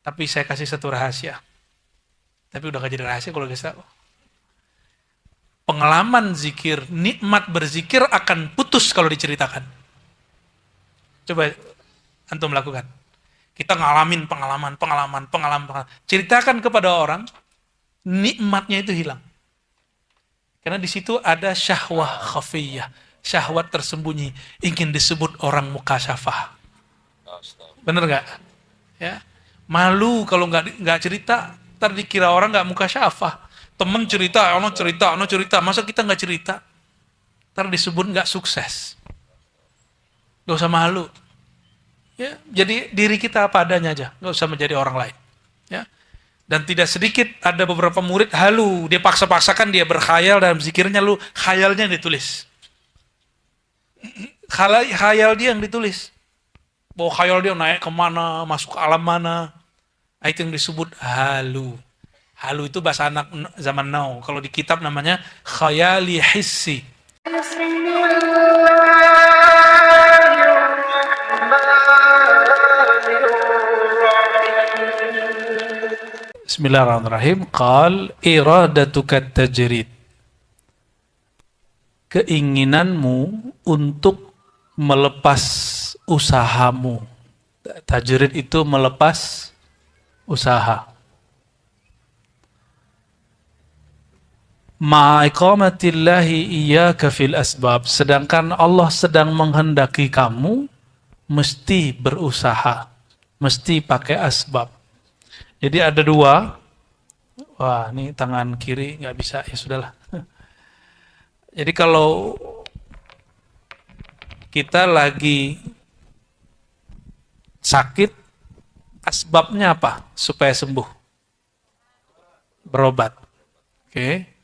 Tapi saya kasih satu rahasia. Tapi udah gak jadi rahasia kalau guys tahu. Pengalaman zikir, nikmat berzikir akan putus kalau diceritakan. Coba antum lakukan. Kita ngalamin pengalaman. Ceritakan kepada orang, nikmatnya itu hilang. Karena di situ ada syahwah khafiyah, syahwat tersembunyi, ingin disebut orang mukasyafah. Bener nggak? Ya, malu kalau nggak cerita, ntar dikira orang nggak mukasyafah. Temen cerita, ono cerita, masa kita nggak cerita? Ntar disebut nggak sukses. Gak usah malu. Ya, jadi diri kita apa adanya aja, nggak usah menjadi orang lain. Ya. Dan tidak sedikit ada beberapa murid halu, dia paksa-paksakan dia berkhayal dalam zikirnya, lu khayalnya ditulis. Khayal dia yang ditulis. Bahwa khayal dia naik kemana, masuk ke alam mana. Itu yang disebut halu. Halu itu bahasa anak zaman now. Kalau di kitab namanya khayali hissi. Bismillahirrahmanirrahim. Qal iradatuka tajrid. Keinginanmu untuk melepas usahamu. Tajrid itu melepas usaha. Ma'iqamatillahi iyyaka fil asbab. Sedangkan Allah sedang menghendaki kamu mesti berusaha. Mesti pakai asbab. Jadi ada dua. Wah, ini tangan kiri nggak bisa, ya sudahlah. Jadi kalau kita lagi sakit, asbabnya apa? Supaya sembuh. Berobat. Oke.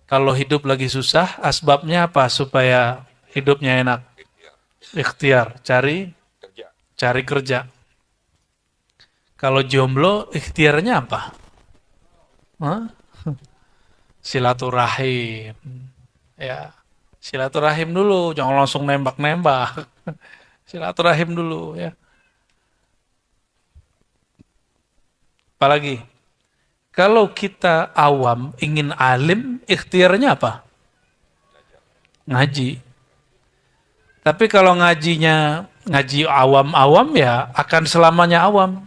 Kalau hidup lagi susah, asbabnya apa? Supaya hidupnya enak. Ikhtiar, cari kerja. Kalau jomblo, ikhtiarnya apa? Hah? Silaturahim. Ya, silaturahim dulu, jangan langsung nembak-nembak. Silaturahim dulu ya. Apalagi kalau kita awam ingin alim, ikhtiarnya apa? Ngaji. Tapi kalau ngaji awam-awam ya akan selamanya awam.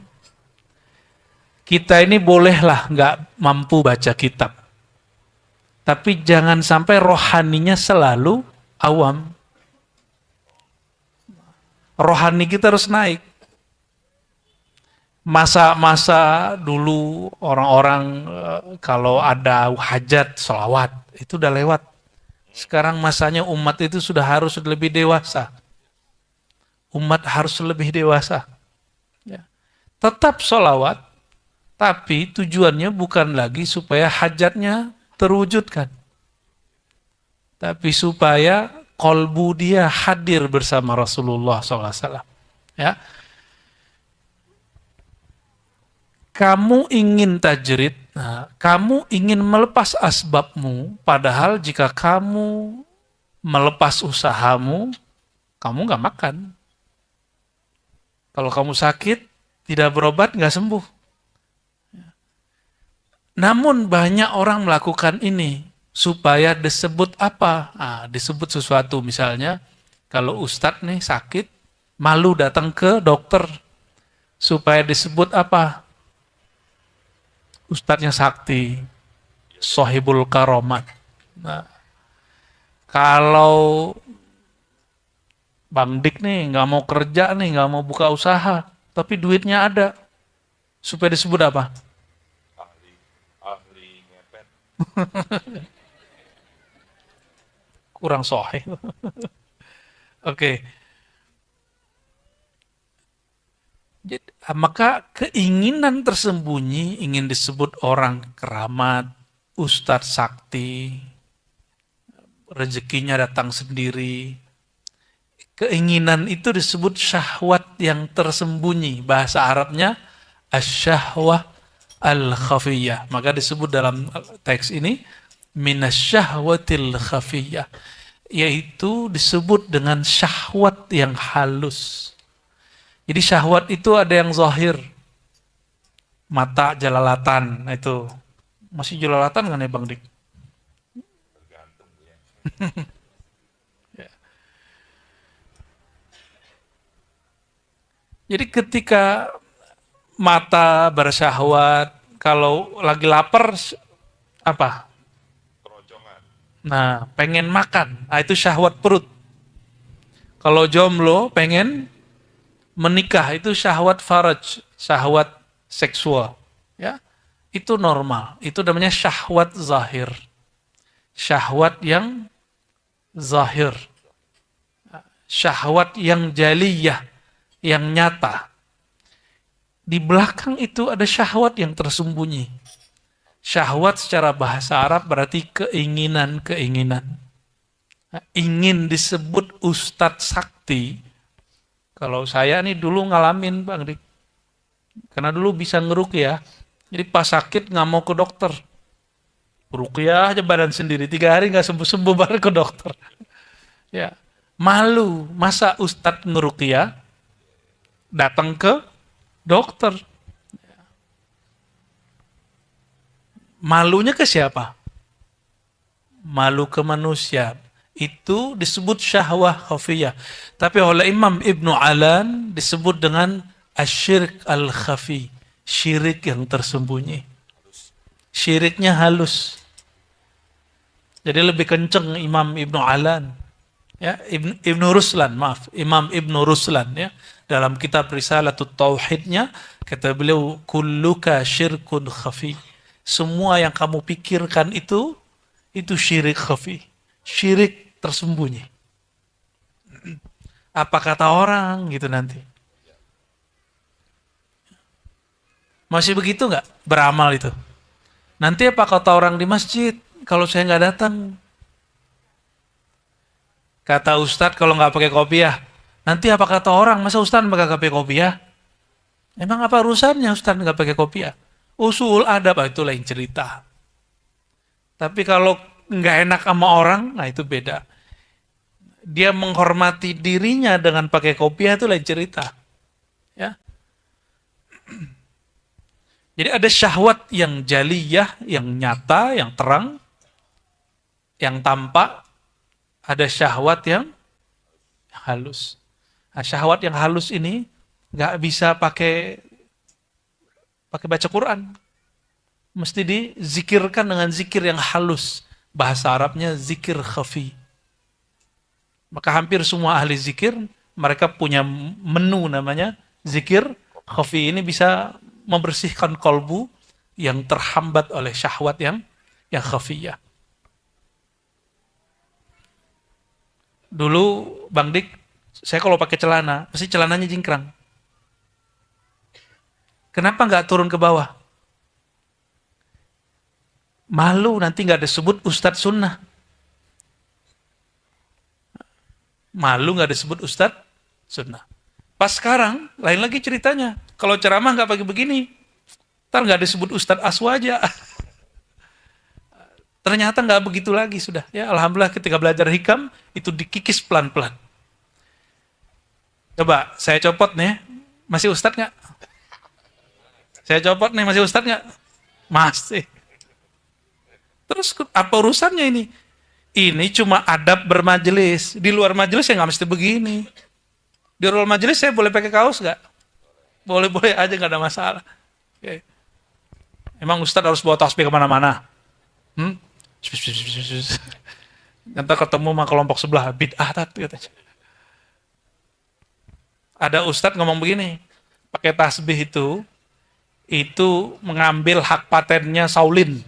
Kita ini bolehlah nggak mampu baca kitab. Tapi jangan sampai rohaninya selalu awam. Rohani kita harus naik. Masa-masa dulu orang-orang kalau ada hajat, sholawat, itu udah lewat. Sekarang masanya umat itu sudah harus lebih dewasa. Umat harus lebih dewasa. Ya. Tetap sholawat, tapi tujuannya bukan lagi supaya hajatnya terwujudkan. Tapi supaya kolbu dia hadir bersama Rasulullah SAW. Ya. Kamu ingin tajrid, kamu ingin melepas asbabmu, padahal jika kamu melepas usahamu, kamu nggak makan. Kalau kamu sakit, tidak berobat, nggak sembuh. Namun banyak orang melakukan ini, supaya disebut apa? Disebut sesuatu, misalnya, kalau ustadz nih sakit, malu datang ke dokter, supaya disebut apa? Ustadznya sakti, sohibul karomat. Nah, kalau Bang Dik nih nggak mau kerja nih, nggak mau buka usaha, tapi duitnya ada, supaya disebut apa? Ahli ngepet. Kurang sohib. Oke. Maka keinginan tersembunyi, ingin disebut orang keramat, ustadz sakti, rezekinya datang sendiri. Keinginan itu disebut syahwat yang tersembunyi. Bahasa Arabnya asyahwah al-khafiyah. Maka disebut dalam teks ini minasyahwatil khafiyah. Yaitu disebut dengan syahwat yang halus. Jadi syahwat itu ada yang zahir. mata jelalatan. Nah, itu masih jelalatan kan ya Bang Dik? Jadi ketika mata bersyahwat, kalau lagi lapar apa? Nah, pengen makan. Nah, itu syahwat perut. Kalau jomblo pengen menikah, itu syahwat faraj, syahwat seksual. Ya, itu normal. Itu namanya syahwat zahir. Syahwat yang zahir. Syahwat yang jaliyah, yang nyata. Di belakang itu ada syahwat yang tersembunyi. Syahwat secara bahasa Arab berarti keinginan-keinginan. Ingin disebut ustadz sakti. Kalau saya nih dulu ngalamin Bang Dik. Karena dulu bisa ngeruqyah. Jadi pas sakit nggak mau ke dokter. Ruqyah aja badan sendiri. 3 hari nggak sembuh-sembuh baru ke dokter. Ya, malu. Masa ustadz ngeruqyah datang ke dokter? Malunya ke siapa? Malu ke manusia. Itu disebut syahwah khafiyah. Tapi oleh Imam Ibnu Alan disebut dengan asyirk al-khafi. Syirik yang tersembunyi. Syiriknya halus. Jadi lebih kenceng Imam Ibnu Alan. Ya, Ibnu Ruslan, maaf. Imam Ibnu Ruslan ya. Dalam kitab Risalatut Tauhidnya kata beliau kulluka syirkun khafi. Semua yang kamu pikirkan itu syirik khafi. Syirik tersembunyi. Apa kata orang gitu nanti? Masih begitu nggak beramal itu? Nanti apa kata orang di masjid kalau saya nggak datang? Kata Ustadz kalau nggak pakai kopiah. Nanti apa kata orang? Masa Ustadz nggak pakai kopiah? Emang apa urusannya Ustadz nggak pakai kopiah? Usul adab itu lain cerita. Tapi kalau nggak enak sama orang, nah itu beda. Dia menghormati dirinya dengan pakai kopiah itu lain cerita. Ya. Jadi ada syahwat yang jaliyah, yang nyata, yang terang, yang tampak. Ada syahwat yang halus. Nah, syahwat yang halus ini nggak bisa pakai baca Quran. Mesti dizikirkan dengan zikir yang halus. Bahasa Arabnya zikir khafi. Maka hampir semua ahli zikir, mereka punya menu namanya zikir khafi. Ini bisa membersihkan kolbu yang terhambat oleh syahwat yang khafiyah. Dulu Bang Dik, saya kalau pakai celana, pasti celananya jingkrang. Kenapa nggak turun ke bawah? Malu nanti nggak disebut Ustadz Sunnah. Malu nggak disebut Ustadz Sunnah. Pas sekarang, lain lagi ceritanya. Kalau ceramah nggak pakai begini, ntar nggak disebut Ustadz Aswaja. Ternyata nggak begitu lagi sudah. Ya, alhamdulillah ketika belajar hikam itu dikikis pelan-pelan. Coba saya copot nih, masih Ustadz nggak? Saya copot nih, masih Ustadz nggak? Masih. Terus apa urusannya ini? Ini cuma adab bermajelis. Di luar majelis saya nggak mesti begini. Di luar majelis saya boleh pakai kaos nggak? Boleh-boleh aja, nggak ada masalah. Oke. Emang Ustadz harus bawa tasbih kemana-mana? Nanti ketemu sama kelompok sebelah, bid'ah katanya. Ada Ustadz ngomong begini, pakai tasbih itu mengambil hak patennya Saulin.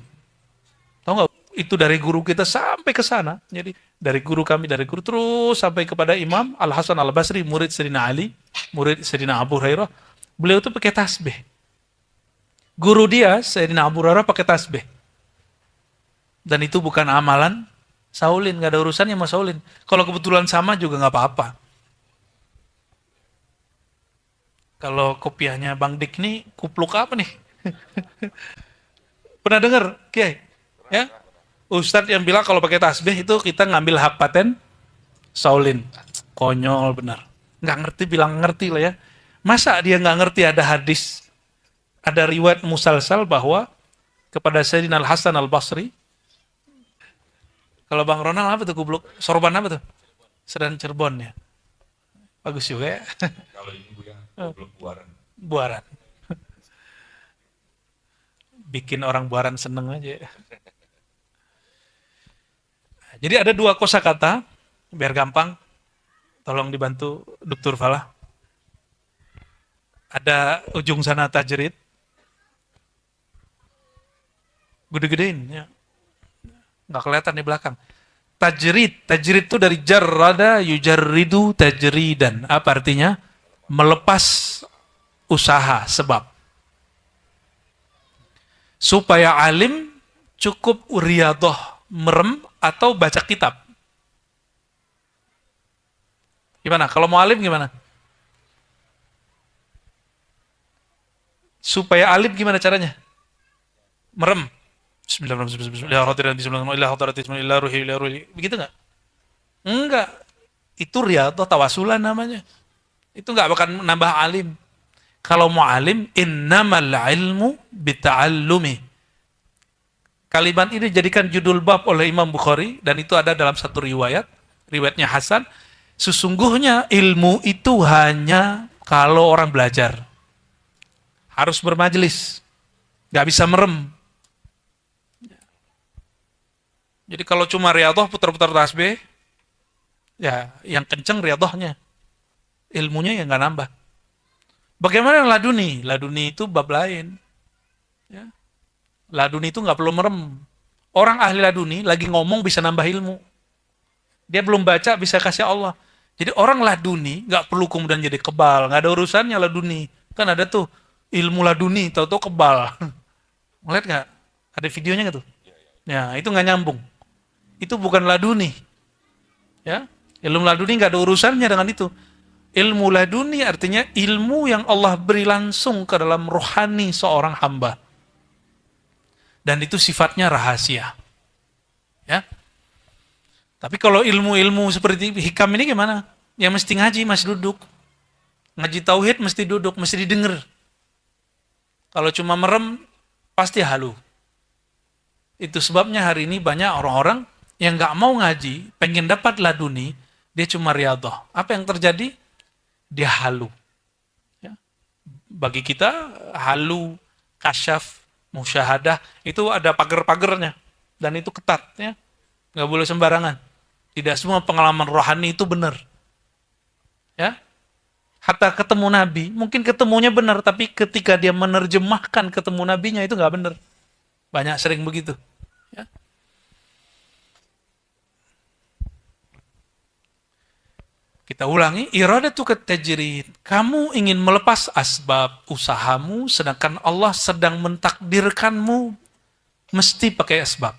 Tahu nggak? Itu dari guru kita sampai ke sana. Jadi dari guru kami, dari guru terus sampai kepada Imam Al-Hasan Al-Basri, murid Sayyidina Ali, murid Sayyidina Abu Hurairah. Beliau itu pakai tasbih. Guru dia, Sayyidina Abu Hurairah, pakai tasbih. Dan itu bukan amalan Saulin, nggak ada urusannya sama Saulin. Kalau kebetulan sama juga nggak apa-apa. Kalau kopiahnya Bang Dik nih, kupluk apa nih? Pernah dengar, Kiai? Ya, Ustadz yang bilang kalau pakai tasbih itu kita ngambil hak paten Saulin. Konyol benar. Nggak ngerti, bilang ngerti lah ya. Masa dia nggak ngerti ada ada riwayat musalsal bahwa kepada Sayyidina Al-Hasan Al-Basri, kalau Bang Ronald apa tuh kubluk? Sorban apa tuh? Sedan Cirebon ya. Bagus juga ya. Kalau ini bukan goblok buaran. Buaran. Bikin orang Buaran seneng aja. Jadi ada dua kosakata, biar gampang. Tolong dibantu Dr. Falah. Ada ujung sana tajrid. Gede-gedein ya. Nggak kelihatan di belakang. Tajrid itu dari jarrada yujarridu tajridan. Apa artinya? Melepas usaha, sebab. Supaya alim cukup riyadhah, merem atau baca kitab. Gimana? Kalau mau alim gimana? Supaya alim gimana caranya? Merem. Bismillahirrahmanirrahim. Begitu nggak? Enggak. Itu riyadhah tawasulan namanya. Itu nggak bakal nambah alim. Kalau mau alim, innamal ilmu bita'allumi. Kalimat ini dijadikan judul bab oleh Imam Bukhari, dan itu ada dalam satu riwayat, riwayatnya Hasan. Sesungguhnya ilmu itu hanya kalau orang belajar. Harus bermajelis. Nggak bisa merem. Jadi kalau cuma riyadhah putar-putar tasbih, ya yang kenceng riyadhahnya. Ilmunya ya nggak nambah. Bagaimana laduni? Laduni itu bab lain. Ya. Laduni itu nggak perlu merem. Orang ahli laduni lagi ngomong bisa nambah ilmu. Dia belum baca bisa kasih Allah. Jadi orang laduni nggak perlu kemudian jadi kebal. Nggak ada urusannya laduni. Kan ada tuh ilmu laduni, tahu-tahu kebal. Ngeliat nggak? Ada videonya nggak tuh? Ya itu nggak nyambung. Itu bukan laduni. Ya, ilmu laduni nggak ada urusannya dengan itu. Ilmu laduni artinya ilmu yang Allah beri langsung ke dalam rohani seorang hamba. Dan itu sifatnya rahasia. Ya. Tapi kalau ilmu-ilmu seperti hikam ini gimana? Ya mesti ngaji, masih duduk. Ngaji tauhid mesti duduk, mesti didengar. Kalau cuma merem, pasti halu. Itu sebabnya hari ini banyak orang-orang yang nggak mau ngaji, pengen dapat laduni, dia cuma riyadhah. Apa yang terjadi? Dia halu. Ya. Bagi kita, halu, kasyaf, musyahadah, itu ada pagar-pagarnya. Dan itu ketat. Ya. Nggak boleh sembarangan. Tidak semua pengalaman rohani itu benar. Ya. Hatta ketemu Nabi, mungkin ketemunya benar, tapi ketika dia menerjemahkan ketemu Nabinya itu nggak benar. Banyak sering begitu. Ya. Kita ulangi, iradatu tajrid. Kamu ingin melepas asbab usahamu, sedangkan Allah sedang mentakdirkanmu mesti pakai asbab.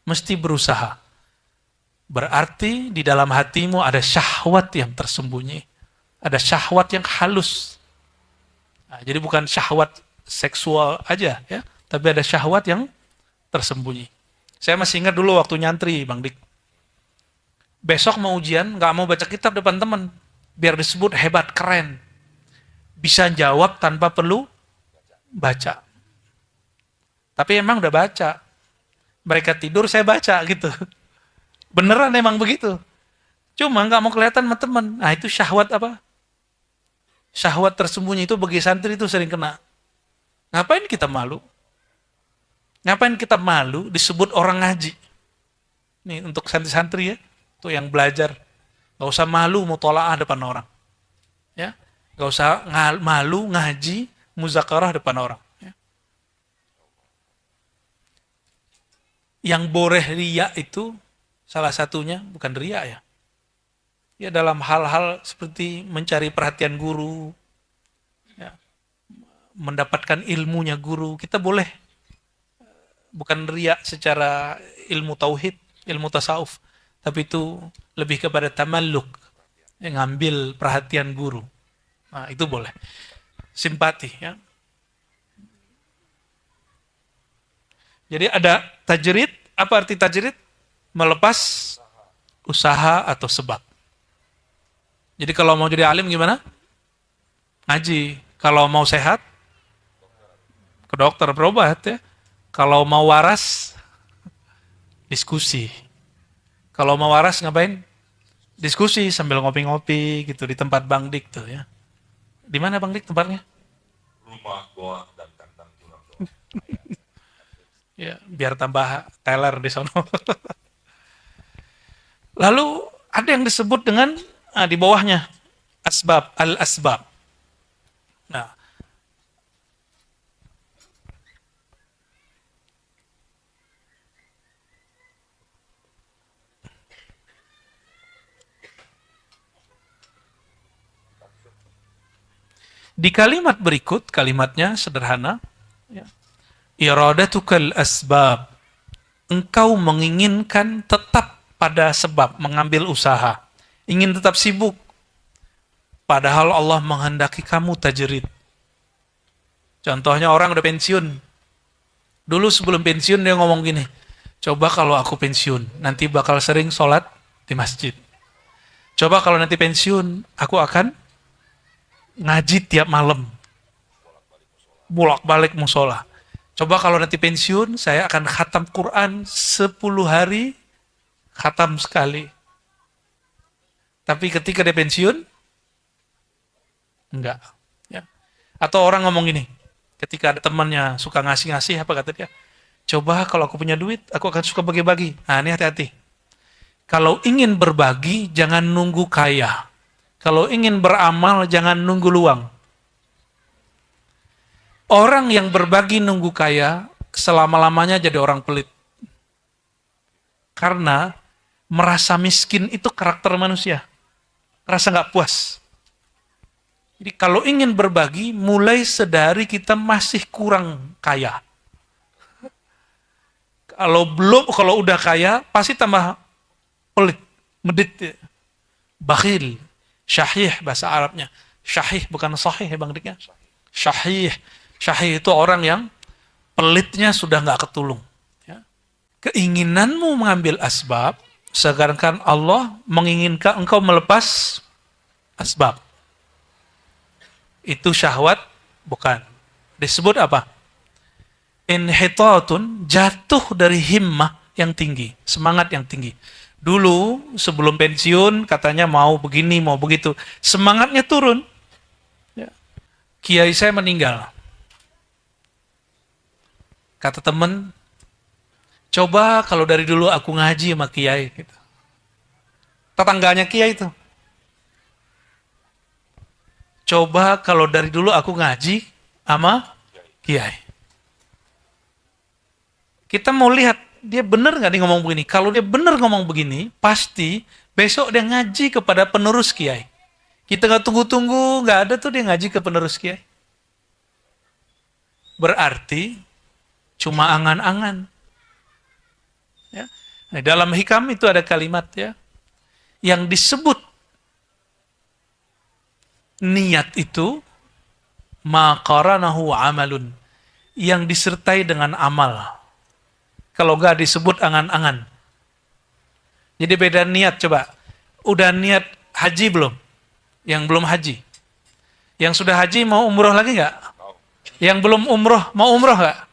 Mesti berusaha. Berarti di dalam hatimu ada syahwat yang tersembunyi. Ada syahwat yang halus. Nah, jadi bukan syahwat seksual aja, ya, tapi ada syahwat yang tersembunyi. Saya masih ingat dulu waktu nyantri, Bang Dik. Besok mau ujian, nggak mau baca kitab depan teman. Biar disebut hebat, keren. Bisa jawab tanpa perlu baca. Tapi emang udah baca. Mereka tidur, saya baca gitu. Beneran emang begitu. Cuma nggak mau kelihatan sama teman. Nah itu syahwat apa? Syahwat tersembunyi itu bagi santri itu sering kena. Ngapain kita malu? Ngapain kita malu disebut orang ngaji? Nih untuk santri-santri ya. Tuh yang belajar, gak usah malu mutola'ah depan orang, ya, gak usah malu ngaji muzakarah depan orang. Ya. Yang boleh riya itu salah satunya bukan riya ya, ya dalam hal-hal seperti mencari perhatian guru, ya, mendapatkan ilmunya guru, kita boleh bukan riya secara ilmu tauhid, ilmu tasawuf. Tapi itu lebih kepada tamalluk, yang ngambil perhatian guru. Nah, itu boleh. Simpati, ya. Jadi ada tajrid. Apa arti tajrid? Melepas usaha atau sebab. Jadi kalau mau jadi alim gimana? Ngaji. Kalau mau sehat? ke dokter berobat ya. Kalau mau waras, diskusi. Kalau mau waras ngapain? Diskusi sambil ngopi-ngopi gitu di tempat Bang Dik tuh ya. Di mana Bang Dik tempatnya? Rumah, goa, dan kandang curang. Ya, biar tambah teler di sono. Lalu ada yang disebut dengan di bawahnya asbab, al-asbab. Nah, di kalimat berikut, kalimatnya sederhana, ya. Iradatukal asbab. Engkau menginginkan tetap pada sebab, mengambil usaha. Ingin tetap sibuk. Padahal Allah menghendaki kamu tajrid. Contohnya orang udah pensiun. Dulu sebelum pensiun dia ngomong gini, coba kalau aku pensiun, nanti bakal sering sholat di masjid. Coba kalau nanti pensiun, aku akan ngaji tiap malam. Bolak-balik musola. Coba kalau nanti pensiun, saya akan khatam Quran 10 hari, khatam sekali. Tapi ketika dia pensiun, enggak. Ya. Atau orang ngomong gini, ketika ada temannya suka ngasih-ngasih, apa kata dia? Coba kalau aku punya duit, aku akan suka bagi-bagi. Nah ini hati-hati. Kalau ingin berbagi, jangan nunggu kaya. Kalau ingin beramal, jangan nunggu luang. Orang yang berbagi nunggu kaya, selama-lamanya jadi orang pelit. Karena merasa miskin itu karakter manusia. Rasa nggak puas. Jadi kalau ingin berbagi, mulai sedari kita masih kurang kaya. Kalau udah kaya, pasti tambah pelit, medit, bakhil, syahih bahasa Arabnya. Syahih bukan sahih ya Bang Dik ya. Syahih. Syahih itu orang yang pelitnya sudah nggak ketulung. Ya. Keinginanmu mengambil asbab, sedangkan Allah menginginkan engkau melepas asbab. Itu syahwat, bukan. Disebut apa? Inhitatun, jatuh dari himmah yang tinggi, semangat yang tinggi. Dulu sebelum pensiun katanya mau begini, mau begitu. Semangatnya turun. Ya. Kiai saya meninggal. Kata temen, coba kalau dari dulu aku ngaji sama kiai. Gitu. Tetangganya kiai itu. Coba kalau dari dulu aku ngaji sama kiai. Kita mau lihat, dia benar nggak nih ngomong begini. Kalau dia benar ngomong begini, pasti besok dia ngaji kepada penerus kiai. Kita nggak tunggu-tunggu, nggak ada tuh dia ngaji ke penerus kiai. Berarti cuma angan-angan. Ya. Nah, dalam hikam itu ada kalimat ya, yang disebut niat itu maqaranahu amalun, yang disertai dengan amal. Kalau enggak disebut angan-angan. Jadi beda niat coba. Udah niat haji belum? Yang belum haji. Yang sudah haji mau umroh lagi enggak? Yang belum umroh mau umroh enggak?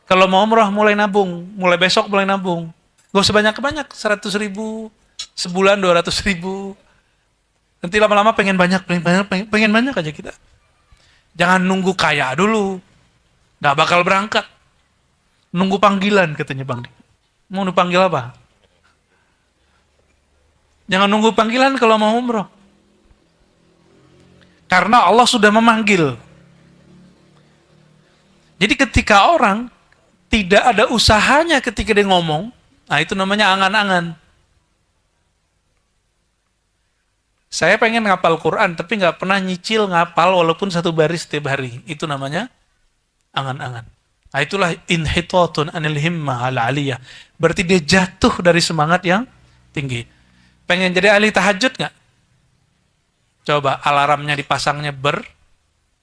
Kalau mau umroh mulai nabung, mulai besok mulai nabung. Gak usah banyak-banyak, 100.000, sebulan 200.000. Nanti lama-lama pengen banyak aja kita. Jangan nunggu kaya dulu. Gak bakal berangkat. Nunggu panggilan katanya Bang Dik. Mau dipanggil apa? Jangan nunggu panggilan kalau mau umroh. Karena Allah sudah memanggil. Jadi ketika orang tidak ada usahanya ketika dia ngomong, nah itu namanya angan-angan. Saya pengen ngapal Quran, tapi nggak pernah nyicil ngapal walaupun satu baris setiap hari. Itu namanya angan-angan. Nah itulah inhitatun anil himmah al-aliyah. Berarti dia jatuh dari semangat yang tinggi. Pengen jadi ahli tahajud nggak? Coba alarmnya dipasangnya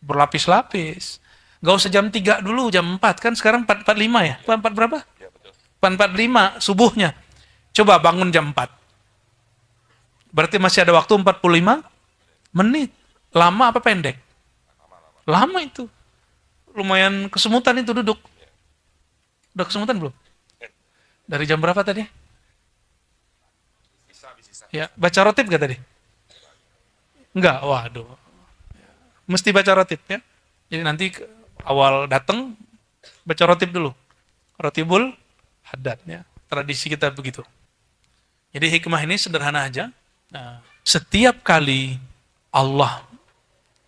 berlapis-lapis. Gak usah jam 3 dulu, jam 4. Kan sekarang 4.45 ya? 4 berapa? Ya, betul. 4.45 subuhnya. Coba bangun jam 4. Berarti masih ada waktu 45 menit. Lama apa pendek? Lama itu. lumayan kesemutan itu duduk. Udah kesemutan belum? Dari jam berapa tadi? Bisa. Ya, baca rotib gak tadi? Enggak, waduh. Mesti baca rotib ya. Jadi nanti awal datang baca rotib dulu. Rotibul haddad ya. Tradisi kita begitu. Jadi hikmah ini sederhana aja. Nah, setiap kali Allah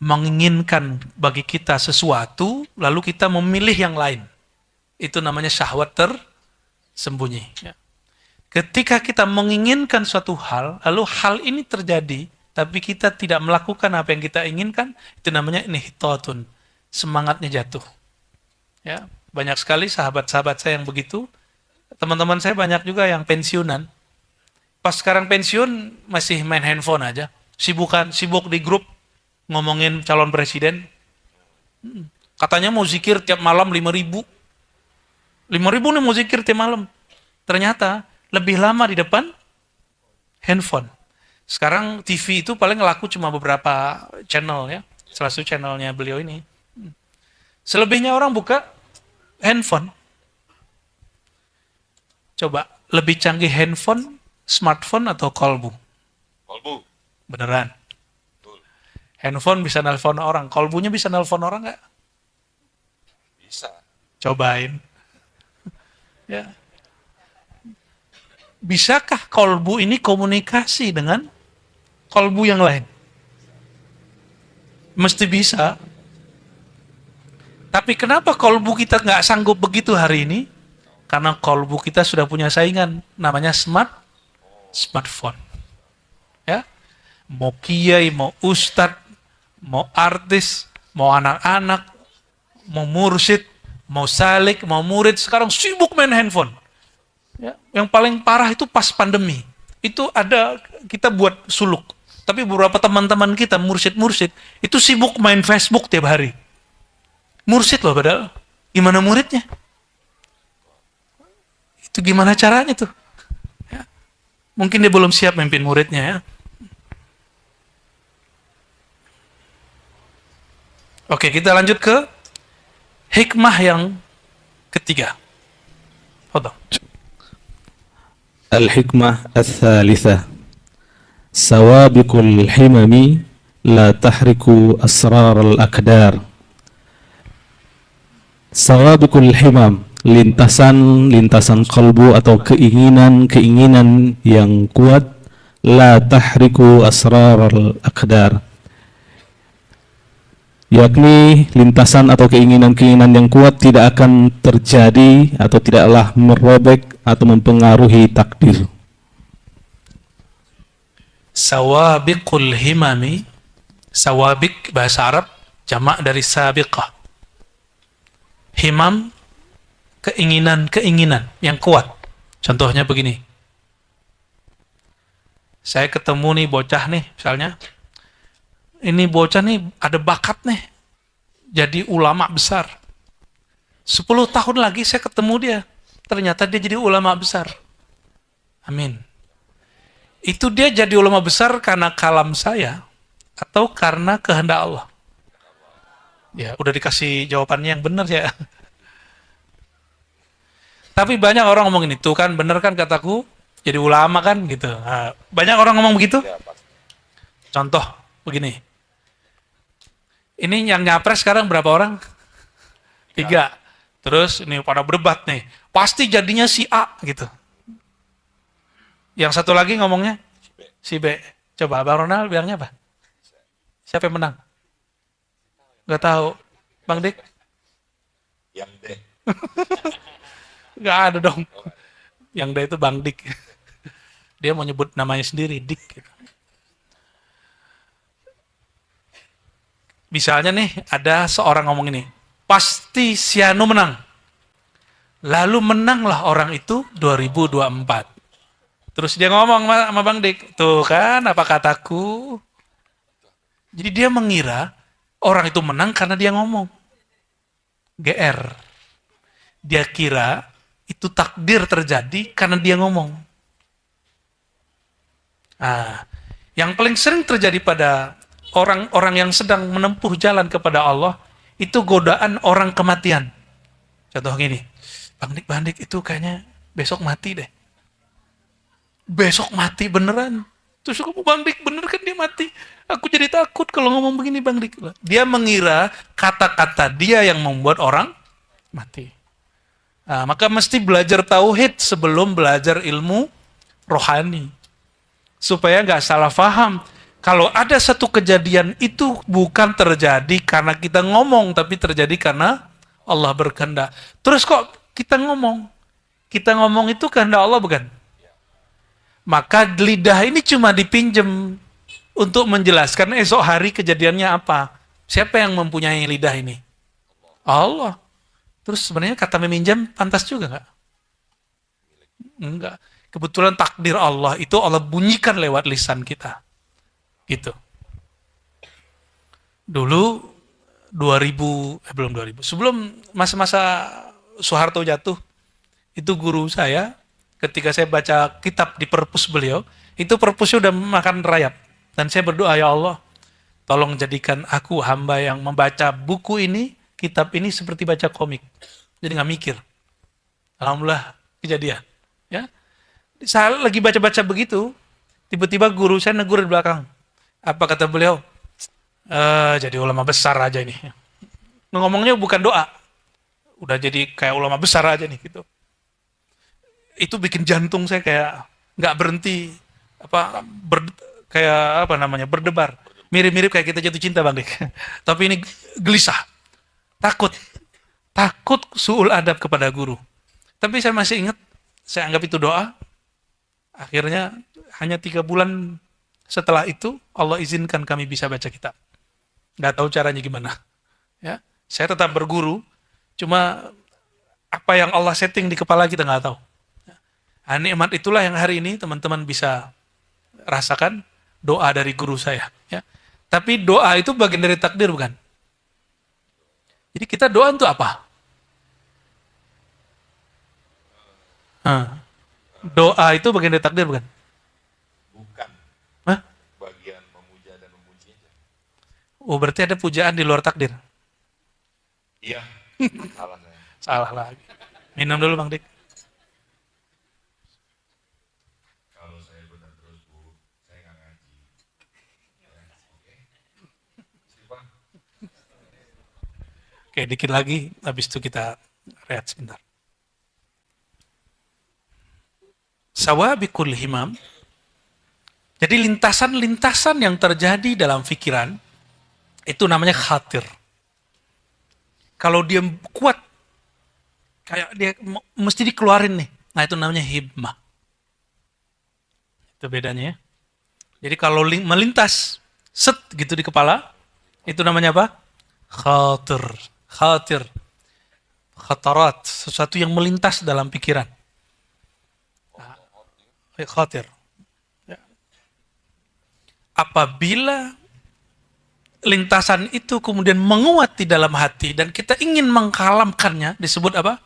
menginginkan bagi kita sesuatu, lalu kita memilih yang lain. Itu namanya syahwat tersembunyi. Ya. Ketika kita menginginkan suatu hal, lalu hal ini terjadi, tapi kita tidak melakukan apa yang kita inginkan, itu namanya inhitatun. Semangatnya jatuh. Ya, banyak sekali sahabat-sahabat saya yang begitu. Teman-teman saya banyak juga yang pensiunan. Pas sekarang pensiun masih main handphone aja. Sibuk di grup ngomongin calon presiden. Katanya mau zikir tiap malam 5.000. 5.000 nih mau zikir tiap malam. Ternyata lebih lama di depan handphone. Sekarang TV itu paling laku cuma beberapa channel ya. Salah satu channelnya beliau ini. Selebihnya orang buka handphone. Coba, lebih canggih handphone, smartphone atau kolbu? Kolbu. Beneran. Betul. Handphone bisa nelpon orang, kolbunya bisa nelpon orang nggak? Bisa. Cobain. Ya. Bisakah kolbu ini komunikasi dengan kolbu yang lain? Mesti bisa. Tapi kenapa kolbu kita nggak sanggup begitu hari ini? Karena kolbu kita sudah punya saingan, namanya smartphone. Ya, mau kiai, mau ustadz, mau artis, mau anak-anak, mau mursyid, mau salik, mau murid, sekarang sibuk main handphone. Ya, yang paling parah itu pas pandemi. Itu ada, kita buat suluk. Tapi beberapa teman-teman kita, mursyid-mursyid, itu sibuk main Facebook tiap hari. Mursyid loh padahal. Gimana muridnya? Itu gimana caranya tuh? Ya. Mungkin dia belum siap memimpin muridnya ya. Oke, kita lanjut ke hikmah yang ketiga. Fadhal. الحكمة الثالثة سوابق الحمم لا تحرك أسرار الأقدار. Sawabikul himam, lintasan kalbu atau keinginan yang kuat, la tahriku asraral aqdar, yakni lintasan atau keinginan yang kuat tidak akan terjadi atau tidaklah merobek atau mempengaruhi takdir. Sawabiqul himami, sawabik bahasa Arab jamak dari sabiqah. Himam, keinginan yang kuat. Contohnya begini. Saya ketemu nih bocah nih, misalnya. Ini bocah nih ada bakat nih. Jadi ulama besar. 10 tahun lagi saya ketemu dia. Ternyata dia jadi ulama besar. Amin. Itu dia jadi ulama besar karena kalam saya atau karena kehendak Allah? Ya, udah dikasih jawabannya yang benar ya. Tapi banyak orang ngomongin itu kan, bener kan kataku, jadi ulama kan gitu. Nah, banyak orang ngomong begitu. Contoh begini. Ini yang nyapres sekarang berapa orang? 3. Terus ini pada berdebat nih. Pasti jadinya si A gitu. Yang satu lagi ngomongnya si B. Coba Bang Ronald bilangnya apa? Siapa yang menang? Gak tahu. Bang Dik? Yang D. Gak ada dong. Yang D itu Bang Dik. Dia mau nyebut namanya sendiri, Dik. Misalnya nih, ada seorang ngomong ini. Pasti si Anu menang. Lalu menanglah orang itu 2024. Terus dia ngomong sama Bang Dik. Tuh kan, apa kataku? Jadi dia mengira orang itu menang karena dia ngomong. GR. Dia kira itu takdir terjadi karena dia ngomong. Nah, yang paling sering terjadi pada orang-orang yang sedang menempuh jalan kepada Allah, itu godaan orang kematian. Contoh gini, Bang Dik itu kayaknya besok mati deh. Besok mati beneran. Terus aku, Bang Dik bener kan dia mati? Aku jadi takut kalau ngomong begini Bang Dik. Dia mengira kata-kata dia yang membuat orang mati. Nah, maka mesti belajar tauhid sebelum belajar ilmu rohani. Supaya nggak salah paham. Kalau ada satu kejadian itu bukan terjadi karena kita ngomong, tapi terjadi karena Allah berkehendak. Terus kok kita ngomong? Kita ngomong itu kehendak Allah bukan? Maka lidah ini cuma dipinjem untuk menjelaskan esok hari kejadiannya apa. Siapa yang mempunyai lidah ini? Allah. Terus sebenarnya kata meminjam pantas juga nggak? Enggak. Kebetulan takdir Allah itu Allah bunyikan lewat lisan kita. Gitu. Dulu 2000, sebelum masa-masa Soeharto jatuh, itu guru saya, ketika saya baca kitab di perpus beliau, itu perpusnya udah makan rayap. Dan saya berdoa, ya Allah, tolong jadikan aku hamba yang membaca buku ini, kitab ini seperti baca komik. Jadi nggak mikir. Alhamdulillah kejadian. Ya, saya lagi baca-baca begitu, tiba-tiba guru saya negur di belakang. Apa kata beliau? Jadi ulama besar aja ini. Ngomongnya bukan doa. Udah jadi kayak ulama besar aja nih gitu. Itu bikin jantung saya kayak nggak berhenti berdebar. Mirip-mirip kayak kita jatuh cinta Bang Dik. Tapi ini gelisah. Takut su'ul adab kepada guru. Tapi saya masih ingat, saya anggap itu doa. Akhirnya hanya 3 bulan setelah itu Allah izinkan kami bisa baca kitab. Nggak tahu caranya gimana. Ya, saya tetap berguru, cuma apa yang Allah setting di kepala kita nggak tahu. Nah, nikmat itulah yang hari ini teman-teman bisa rasakan doa dari guru saya. Ya. Tapi doa itu bagian dari takdir bukan? Jadi kita doa untuk apa? Doa itu bagian dari takdir bukan? Bukan. Hah? Bagian memuja dan memujinya. Oh, berarti ada pujaan di luar takdir. Iya. Salah saya. Salah lagi. Minum dulu Bang Dik. Kalau saya benar terus Bu, saya nggak ngaji. Ya, oke. Siapa? Oke, dikit lagi, habis itu kita rehat sebentar. Sawabikul himam. Jadi lintasan-lintasan yang terjadi dalam pikiran, itu namanya khatir. Kalau dia kuat, kayak dia mesti dikeluarin nih. Nah itu namanya himah. Itu bedanya ya. Jadi kalau melintas, set gitu di kepala, itu namanya apa? Khatir. Khatarat, sesuatu yang melintas dalam pikiran. Khatir. Ya. Apabila lintasan itu kemudian menguat di dalam hati dan kita ingin mengkalamkannya, disebut apa?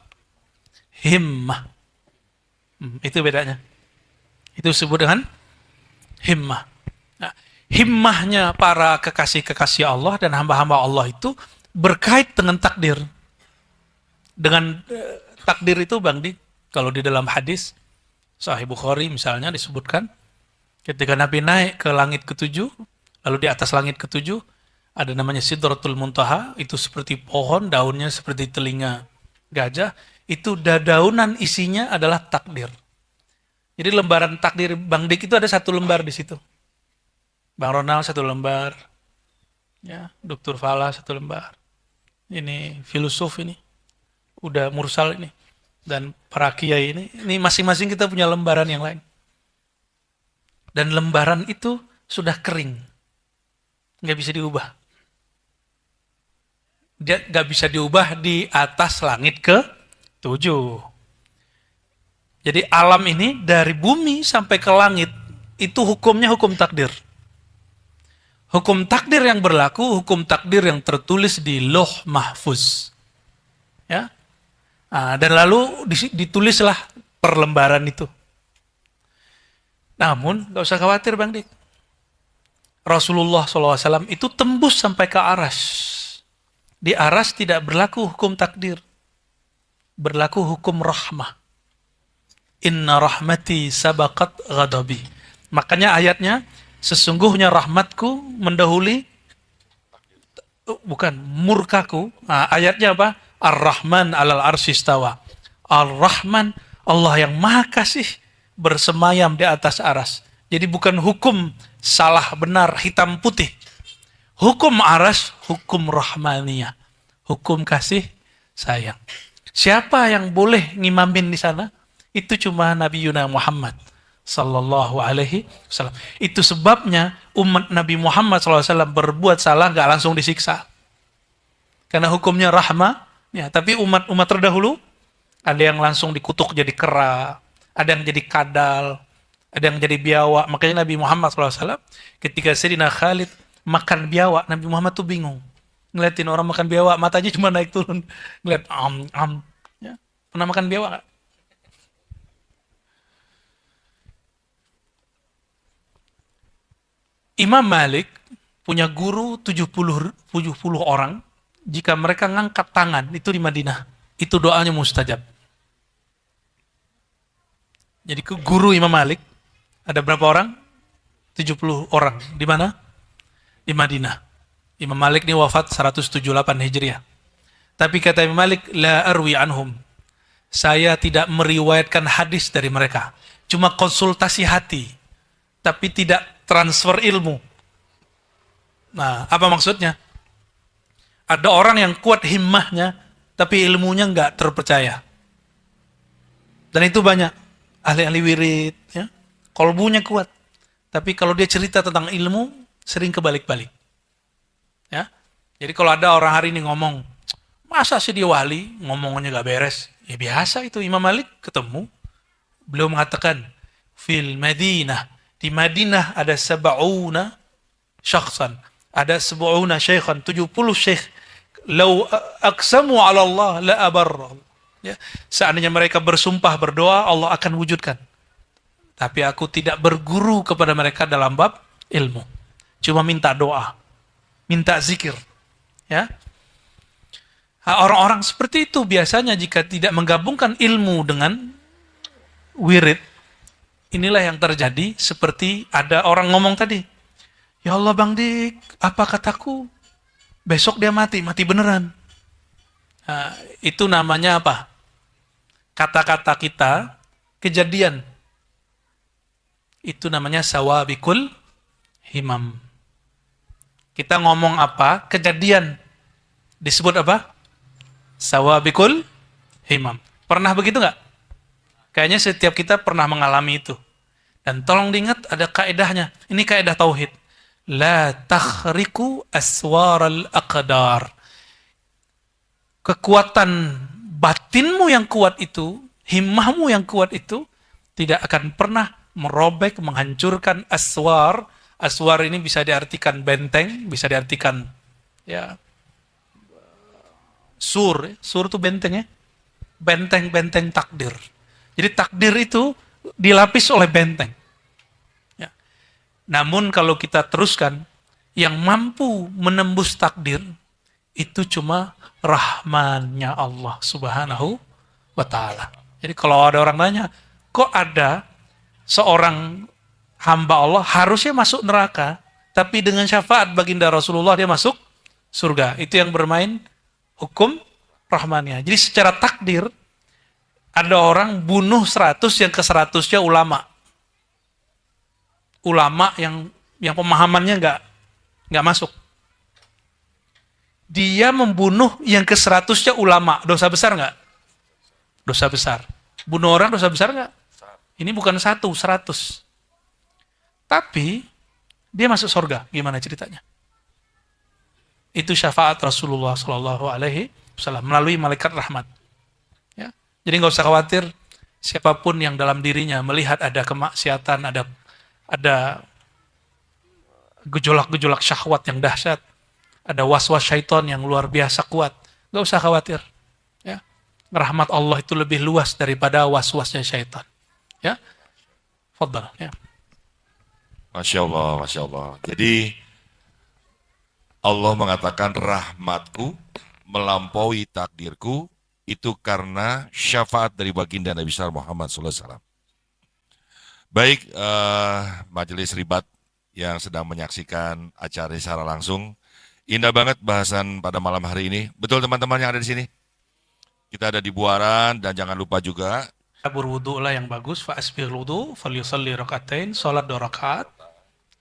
Himmah. Itu bedanya. Itu disebut dengan himmah. Nah, himmahnya para kekasih-kekasih Allah dan hamba-hamba Allah itu berkait dengan takdir. Dengan takdir itu Bang Dik, kalau di dalam hadis Sahih Bukhari misalnya disebutkan, ketika Nabi naik ke langit ke-7, lalu di atas langit ke-7, ada namanya Sidratul Muntaha, itu seperti pohon, daunnya seperti telinga gajah, itu dadaunan isinya adalah takdir. Jadi lembaran takdir Bang Dik itu ada 1 lembar di situ. Bang Ronald 1 lembar, ya, Dr. Fala 1 lembar. Ini filosof ini, udah mursal ini. Dan para kiai ini masing-masing kita punya lembaran yang lain. Dan lembaran itu sudah kering. Nggak bisa diubah. Dia nggak bisa diubah di atas langit ke-7. Jadi alam ini dari bumi sampai ke langit, itu hukumnya hukum takdir. Hukum takdir yang berlaku, hukum takdir yang tertulis di Lauh Mahfuz. Ya. Nah, dan lalu ditulislah per lembaran itu. Namun, gak usah khawatir Bang Dik. Rasulullah SAW itu tembus sampai ke aras. Di aras tidak berlaku hukum takdir. Berlaku hukum rahmah. Inna rahmati sabaqat ghadabi. Makanya ayatnya, sesungguhnya rahmatku mendahului, bukan, murkaku. Nah, ayatnya apa? Ar-Rahman alal arsistawa. Ar-Rahman, Allah yang maha kasih, bersemayam di atas aras. Jadi bukan hukum salah benar, hitam putih. Hukum aras, hukum rahmaniyah. Hukum kasih sayang. Siapa yang boleh ngimamin di sana? Itu cuma Nabi Yuna Muhammad sallallahu alaihi wasallam. Itu sebabnya umat Nabi Muhammad sallallahu alaihi wasallam berbuat salah nggak langsung disiksa. Karena hukumnya rahmah, ya, tapi umat terdahulu ada yang langsung dikutuk jadi kera, ada yang jadi kadal, ada yang jadi biawak. Makanya Nabi Muhammad sallallahu alaihi wasallam ketika Sayyidina Khalid makan biawak, Nabi Muhammad tuh bingung. Ngeliatin orang makan biawak, matanya cuma naik turun. Ngeliat ya. Pernah makan biawak nggak? Imam Malik punya guru 70 orang. Jika mereka ngangkat tangan, itu di Madinah, itu doanya mustajab. Jadi guru Imam Malik ada berapa orang? 70 orang. Di mana? Di Madinah. Imam Malik ini wafat 178 Hijriah. Tapi kata Imam Malik, la arwi anhum. Saya tidak meriwayatkan hadis dari mereka. Cuma konsultasi hati. Tapi tidak transfer ilmu. Nah, apa maksudnya? Ada orang yang kuat himmahnya, tapi ilmunya nggak terpercaya. Dan itu banyak. Ahli-ahli wirid, ya. Kolbunya kuat. Tapi kalau dia cerita tentang ilmu, sering kebalik-balik. Ya. Jadi kalau ada orang hari ini ngomong, masa sih dia wali, ngomongnya nggak beres? Ya biasa itu, Imam Malik ketemu. Beliau mengatakan, fil Madinah, di Madinah ada 70 syakhsan, ada 70 syekhan, 70 syekh. Lau aqsamu ala Allah la abarra. Ya, seandainya mereka bersumpah berdoa, Allah akan wujudkan. Tapi aku tidak berguru kepada mereka dalam bab ilmu. Cuma minta doa, minta zikir. Ya. Orang-orang seperti itu biasanya jika tidak menggabungkan ilmu dengan wirid, inilah yang terjadi seperti ada orang ngomong tadi. Ya Allah Bang Dik, apa kataku? Besok dia mati beneran. Nah, itu namanya apa? Kata-kata kita, kejadian. Itu namanya sawabikul himam. Kita ngomong apa, kejadian. Disebut apa? Sawabikul himam. Pernah begitu nggak? Kayaknya setiap kita pernah mengalami itu. Dan tolong diingat ada kaedahnya. Ini kaedah tauhid. La takhriku aswaral aqdar. Kekuatan batinmu yang kuat itu, himmahmu yang kuat itu, tidak akan pernah merobek, menghancurkan aswar. Aswar ini bisa diartikan benteng, bisa diartikan ya sur. Sur itu benteng ya. Benteng-benteng takdir. Jadi takdir itu dilapis oleh benteng. Ya. Namun kalau kita teruskan, yang mampu menembus takdir itu cuma rahmannya Allah Subhanahu wa ta'ala. Jadi kalau ada orang nanya, kok ada seorang hamba Allah harusnya masuk neraka, tapi dengan syafaat baginda Rasulullah dia masuk surga. Itu yang bermain hukum rahmannya. Jadi secara takdir, ada orang bunuh 100, yang ke 100-nya ulama. Ulama yang pemahamannya nggak masuk. Dia membunuh yang ke 100-nya ulama. Dosa besar nggak? Dosa besar. Bunuh orang dosa besar nggak? Ini bukan 100. Tapi dia masuk surga. Gimana ceritanya? Itu syafaat Rasulullah Shallallahu Alaihi Wasallam melalui malaikat rahmat. Ya. Jadi nggak usah khawatir siapapun yang dalam dirinya melihat ada kemaksiatan, ada gejolak-gejolak syahwat yang dahsyat, ada was-was syaitan yang luar biasa kuat. Nggak usah khawatir. Ya. Rahmat Allah itu lebih luas daripada was-wasnya syaitan. Ya, fadhal. Ya. Masya Allah, Masya Allah. Jadi Allah mengatakan rahmatku melampaui takdirku, itu karena syafaat dari baginda Nabi besar Muhammad SAW. Baik, majelis ribat yang sedang menyaksikan acara secara langsung, indah banget bahasan pada malam hari ini. Betul teman-teman yang ada di sini? Kita ada di Buaran dan jangan lupa juga Berwudu lah yang bagus, fa'asbihul wudu, falyusalli rakaatain, sholat 2 rakaat,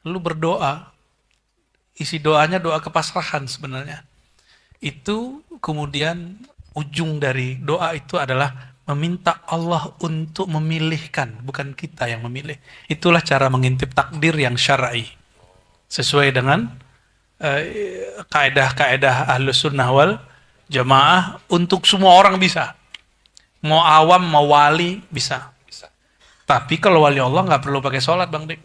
lalu berdoa. Isi doanya doa kepasrahan sebenarnya. Itu kemudian ujung dari doa itu adalah meminta Allah untuk memilihkan, bukan kita yang memilih. Itulah cara mengintip takdir yang syar'i. Sesuai dengan kaedah-kaedah Ahlus Sunnah wal Jamaah, untuk semua orang bisa. Mau awam, mau wali, bisa. Tapi kalau wali Allah nggak perlu pakai sholat, Bang Dik.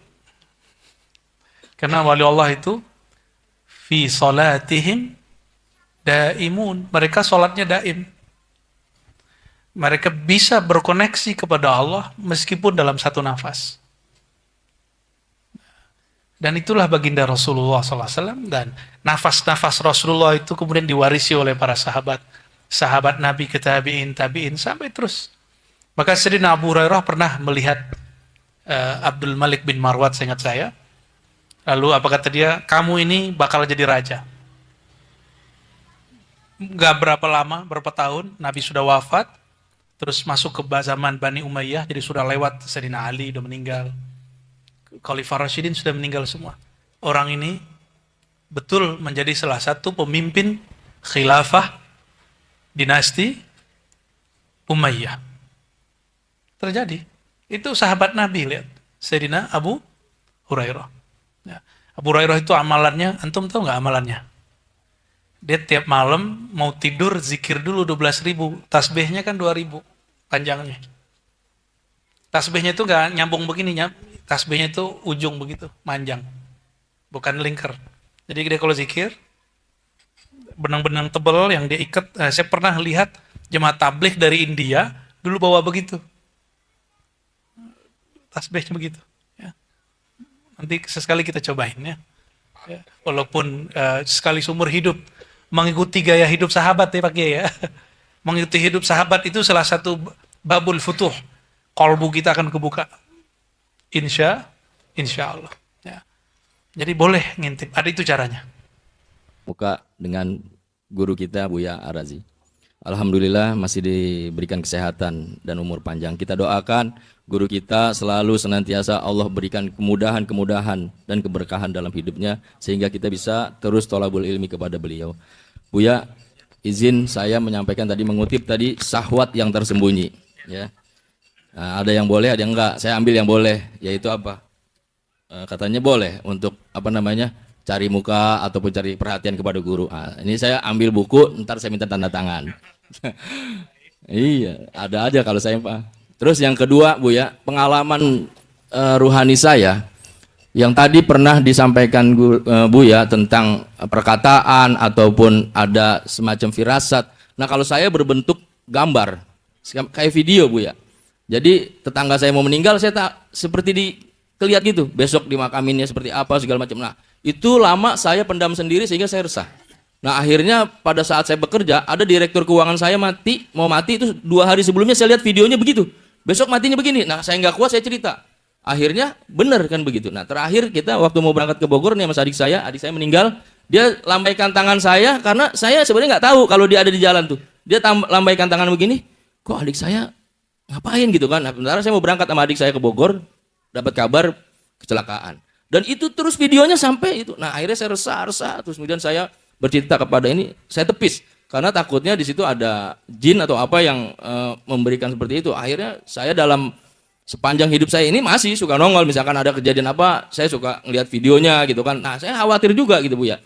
Karena wali Allah itu fi sholatihim daimun. Mereka sholatnya daim. Mereka bisa berkoneksi kepada Allah meskipun dalam satu nafas. Dan itulah baginda Rasulullah SAW. Dan nafas-nafas Rasulullah itu kemudian diwarisi oleh para sahabat. Sahabat Nabi ke tabi'in, tabi'in, sampai terus. Maka Sayyidina Abu Hurairah pernah melihat Abdul Malik bin Marwat, seingat saya. Lalu apa kata dia? Kamu ini bakal jadi raja. Gak berapa lama, berapa tahun, Nabi sudah wafat. Terus masuk ke zaman Bani Umayyah, jadi sudah lewat. Sayyidina Ali sudah meninggal. Khalifah Rashidin sudah meninggal semua. Orang ini betul menjadi salah satu pemimpin khilafah dinasti Umayyah. Terjadi. Itu sahabat Nabi, lihat. Sayyidina Abu Hurairah. Ya. Abu Hurairah itu amalannya, antum tahu nggak amalannya? Dia tiap malam mau tidur zikir dulu 12.000, tasbihnya kan 2.000 panjangnya. Tasbihnya itu nggak nyambung begini, tasbihnya itu ujung begitu, manjang, bukan lingkar. Jadi dia kalau zikir, benang-benang tebal yang dia ikat. Saya pernah lihat jemaah tabligh dari India dulu bawa begitu, tasbihnya begitu. Ya. Nanti sesekali kita cobain ya. Ya. Walaupun sekali seumur hidup mengikuti gaya hidup sahabat ya Pak Kiai ya. Mengikuti hidup sahabat itu salah satu babul futuh. Kolbu kita akan kebuka. Insya Allah. Ya. Jadi boleh ngintip. Ada itu caranya. Muka dengan guru kita Buya Arazi. Alhamdulillah masih diberikan kesehatan dan umur panjang. Kita doakan guru kita selalu senantiasa Allah berikan kemudahan-kemudahan dan keberkahan dalam hidupnya sehingga kita bisa terus thalabul ilmi kepada beliau. Buya, izin saya menyampaikan tadi, mengutip tadi syahwat yang tersembunyi ya. Nah, ada yang boleh, ada yang enggak. Saya ambil yang boleh, yaitu apa? Katanya boleh untuk apa namanya? Cari muka ataupun cari perhatian kepada guru. Nah, ini saya ambil buku, ntar saya minta tanda tangan. Iya, ada aja kalau saya Pak. Terus yang kedua Buya, pengalaman ruhani saya yang tadi pernah disampaikan Buya tentang perkataan ataupun ada semacam firasat. Nah kalau saya berbentuk gambar, kayak video Buya. Jadi tetangga saya mau meninggal, saya tak seperti kelihat gitu. Besok dimakaminnya seperti apa segala macam. Nah itu lama saya pendam sendiri sehingga saya resah. Nah akhirnya pada saat saya bekerja, ada direktur keuangan saya mau mati itu 2 hari sebelumnya saya lihat videonya begitu. Besok matinya begini. Nah saya nggak kuat, saya cerita. Akhirnya benar kan begitu. Nah terakhir kita waktu mau berangkat ke Bogor nih mas adik saya meninggal. Dia lambaikan tangan saya karena saya sebenarnya nggak tahu kalau dia ada di jalan tuh. Dia lambaikan tangan begini. Kok adik saya ngapain gitu kan? Nah sementara saya mau berangkat sama adik saya ke Bogor, dapat kabar kecelakaan. Dan itu terus videonya sampai itu. Nah akhirnya saya resah. Terus kemudian saya bercerita kepada ini, saya tepis. Karena takutnya di situ ada jin atau apa yang memberikan seperti itu. Akhirnya saya dalam sepanjang hidup saya ini masih suka nongol. Misalkan ada kejadian apa, saya suka ngelihat videonya gitu kan. Nah saya khawatir juga gitu Bu ya.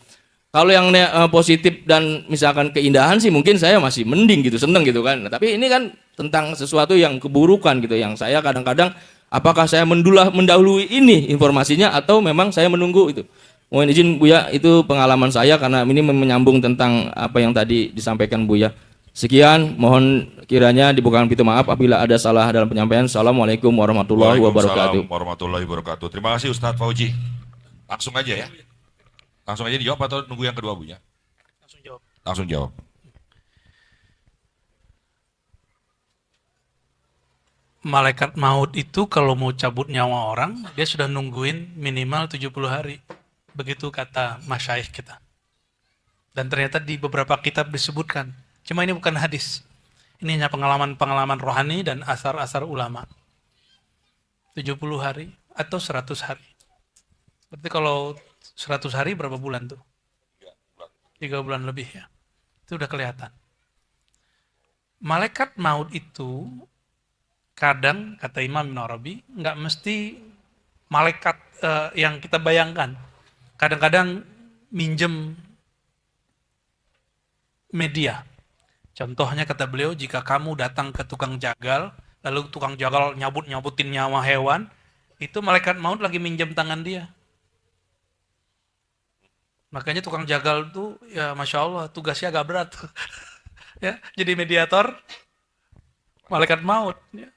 Kalau yang positif dan misalkan keindahan sih mungkin saya masih mending gitu, seneng gitu kan. Nah, tapi ini kan tentang sesuatu yang keburukan gitu. Yang saya kadang-kadang apakah saya mendahului ini informasinya atau memang saya menunggu itu. Mohon izin Buya, itu pengalaman saya karena ini menyambung tentang apa yang tadi disampaikan Buya. Sekian, mohon kiranya dibukakan pintu maaf apabila ada salah dalam penyampaian. Assalamualaikum warahmatullahi wabarakatuh. Waalaikumsalam warahmatullahi wabarakatuh. Terima kasih Ustadz Fauji. Langsung aja ya. Langsung aja dijawab atau nunggu yang kedua Buya? Langsung jawab. Langsung jawab. malaikat maut itu kalau mau cabut nyawa orang, dia sudah nungguin minimal 70 hari. Begitu kata masyayikh kita. Dan ternyata di beberapa kitab disebutkan. Cuma ini bukan hadis. Ini hanya pengalaman-pengalaman rohani dan asar-asar ulama. 70 hari atau 100 hari. Berarti kalau 100 hari berapa bulan tuh? 3 bulan lebih ya. Itu udah kelihatan. Malaikat maut itu kadang, kata Imam Ibn Arabi, nggak mesti malaikat yang kita bayangkan. Kadang-kadang minjem media. Contohnya kata beliau, jika kamu datang ke tukang jagal, lalu tukang jagal nyabut-nyabutin nyawa hewan, itu malaikat maut lagi minjem tangan dia. Makanya tukang jagal tuh, ya Masya Allah, tugasnya agak berat. Ya, jadi mediator malaikat maut. Ya.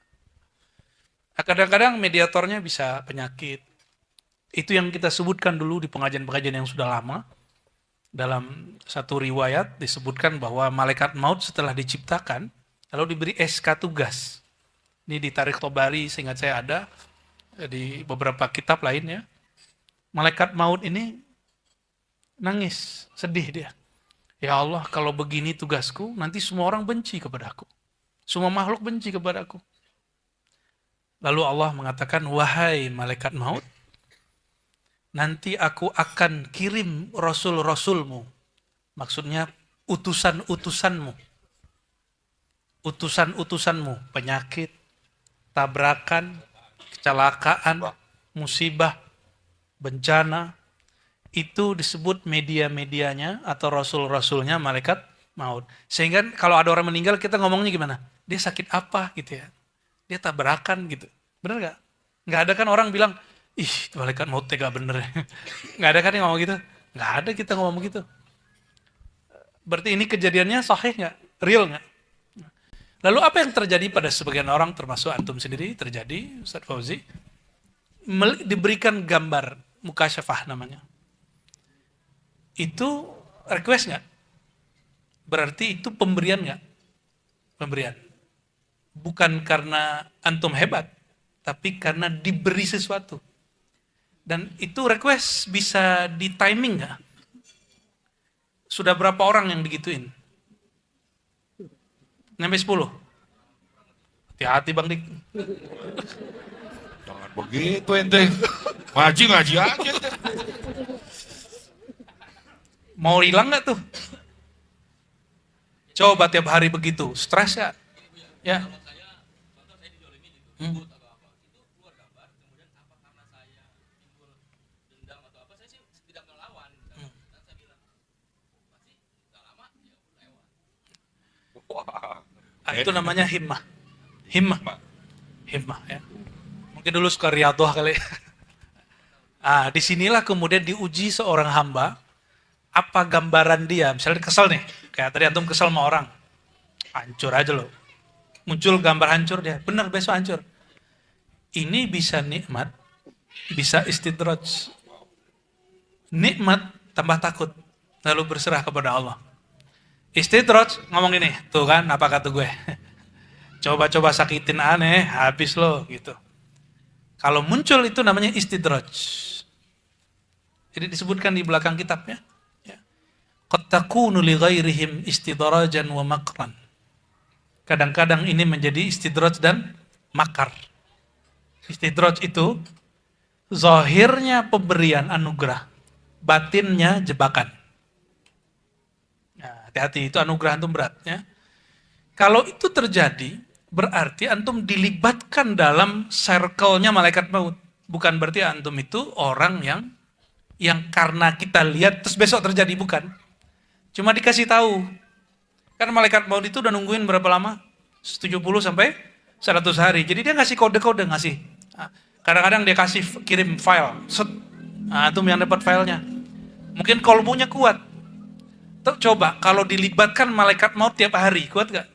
Kadang-kadang mediatornya bisa penyakit. Itu yang kita sebutkan dulu di pengajian-pengajian yang sudah lama. Dalam satu riwayat disebutkan bahwa malaikat maut setelah diciptakan, lalu diberi SK tugas. Ini di Tarikh Tobari, seingat saya ada, di beberapa kitab lainnya. Malaikat maut ini nangis, sedih dia. Ya Allah, kalau begini tugasku, nanti semua orang benci kepadaku. Semua makhluk benci kepadaku. Lalu Allah mengatakan, wahai malaikat maut, nanti aku akan kirim rasul-rasulmu. Maksudnya utusan-utusanmu. Utusan-utusanmu, penyakit, tabrakan, kecelakaan, musibah, bencana, itu disebut media-medianya atau rasul-rasulnya malaikat maut. Sehingga kalau ada orang meninggal kita ngomongnya gimana? Dia sakit apa gitu ya? Dia tabrakan gitu. Bener gak? Nggak ada kan orang bilang, ih malaikat maut tega bener ya. Nggak ada kan yang ngomong gitu? Nggak ada kita ngomong gitu. Berarti ini kejadiannya sahih nggak? Real nggak? Lalu apa yang terjadi pada sebagian orang termasuk antum sendiri terjadi, Ustaz Fauzi? Diberikan gambar mukasyafah namanya. Itu request nggak? Berarti itu pemberian nggak? Pemberian. Bukan karena antum hebat, tapi karena diberi sesuatu. Dan itu request bisa di timing nggak? Sudah berapa orang yang digituin? Sampai 10? Hati-hati Bang Dik. Jangan begitu ente. Ngaji aja ente. Mau hilang nggak tuh? Coba tiap hari begitu, stres ya? Ya. Itu namanya himmah. Himmah ya. Mungkin dulu suka riyadhah kali. Disinilah kemudian diuji seorang hamba. Apa gambaran dia? Misalnya kesel nih, kayak tadi antum kesel sama orang. Hancur aja loh. Muncul gambar hancur dia. Benar besok hancur. Ini bisa nikmat, bisa istidraj. Nikmat tambah takut. Lalu berserah kepada Allah. Istidraj ngomong gini, tuh kan apa kata gue. Coba-coba sakitin aneh, habis lo gitu. Kalau muncul itu namanya istidraj. Jadi disebutkan di belakang kitabnya. Qad takunu li ghairihim istidrajan wa makran. Kadang-kadang ini menjadi istidraj dan makar. Istidraj itu zahirnya pemberian anugerah, batinnya jebakan. Nah, hati-hati, itu anugerah antum berat ya. Kalau itu terjadi, berarti antum dilibatkan dalam circle-nya malaikat maut. Bukan berarti antum itu orang yang karena kita lihat terus besok terjadi, bukan. Cuma dikasih tahu. Kan malaikat maut itu udah nungguin berapa lama? 70 sampai 100 hari. Jadi dia ngasih kode-kode, ngasih. Kadang-kadang dia kasih kirim file. Set. Antum yang dapat filenya. Mungkin kolbunya kuat. Tuh, coba kalau dilibatkan malaikat maut tiap hari, kuat gak?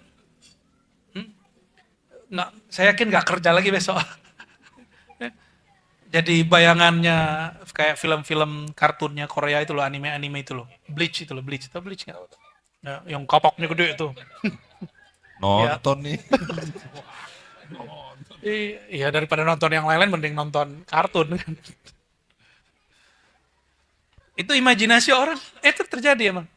Nggak, saya yakin gak kerja lagi besok. Jadi bayangannya kayak film-film kartunnya Korea itu loh, anime-anime itu loh. Bleach itu loh, Bleach. Tahu Bleach nggak? Ya, yang kapoknya gede itu. Nonton nih. Iya, daripada nonton yang lain-lain mending nonton kartun kan. Itu imajinasi orang, itu terjadi emang.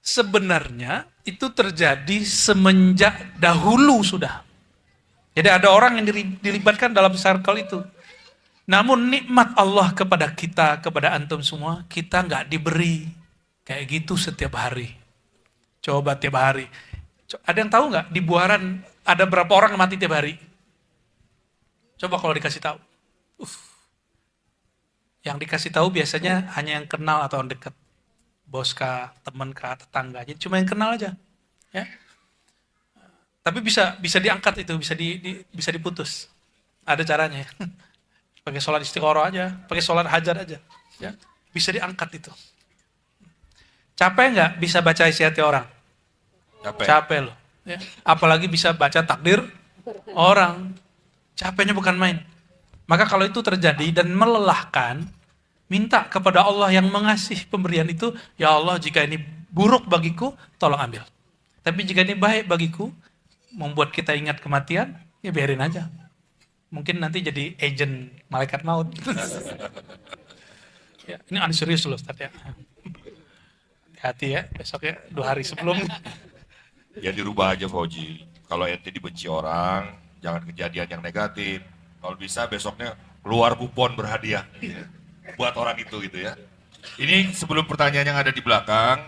Sebenarnya itu terjadi semenjak dahulu sudah. Jadi ada orang yang dilibatkan dalam circle itu. Namun nikmat Allah kepada kita, kepada antum semua, kita nggak diberi kayak gitu setiap hari. Coba tiap hari. Ada yang tahu nggak di Buaran ada berapa orang yang mati tiap hari? Coba kalau dikasih tahu. Yang dikasih tahu biasanya hanya yang kenal atau yang dekat. Bos kah, teman kah, tetangga. Jadi cuma yang kenal aja. Ya. Tapi bisa diangkat itu, bisa diputus. Ada caranya. Pakai sholat istiqoroh aja, pakai sholat hajat aja. Ya. Bisa diangkat itu. Capek nggak bisa baca isi hati orang? Capek loh. Ya. Apalagi bisa baca takdir orang. Capeknya bukan main. Maka kalau itu terjadi dan melelahkan, minta kepada Allah yang mengasih pemberian itu, ya Allah jika ini buruk bagiku, tolong ambil. Tapi jika ini baik bagiku, membuat kita ingat kematian, ya biarin aja. Mungkin nanti jadi agent malaikat maut. Ya, ini serius loh Ustaz ya. Hati ya, besok ya 2 hari sebelum. Ya dirubah aja Fauji. Kalau ente dibenci orang, jangan kejadian yang negatif. Kalau bisa besoknya keluar kupon berhadiah gitu. Buat orang itu gitu ya. Ini sebelum pertanyaan yang ada di belakang,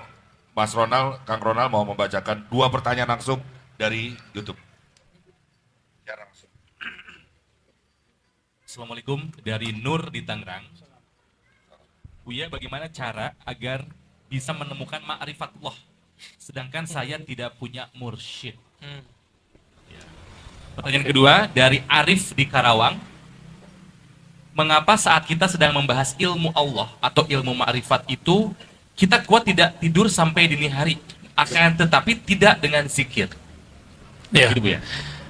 Mas Ronald, Kang Ronald mau membacakan 2 pertanyaan langsung dari YouTube. Ya, langsung. Assalamualaikum dari Nur di Tangerang. Buya, bagaimana cara agar bisa menemukan ma'rifatullah sedangkan saya tidak punya mursyid? Pertanyaan kedua dari Arif di Karawang. Mengapa saat kita sedang membahas ilmu Allah atau ilmu ma'rifat itu, kita kuat tidak tidur sampai dini hari, akan tetapi tidak dengan zikir? Iya. Gitu, Bu ya?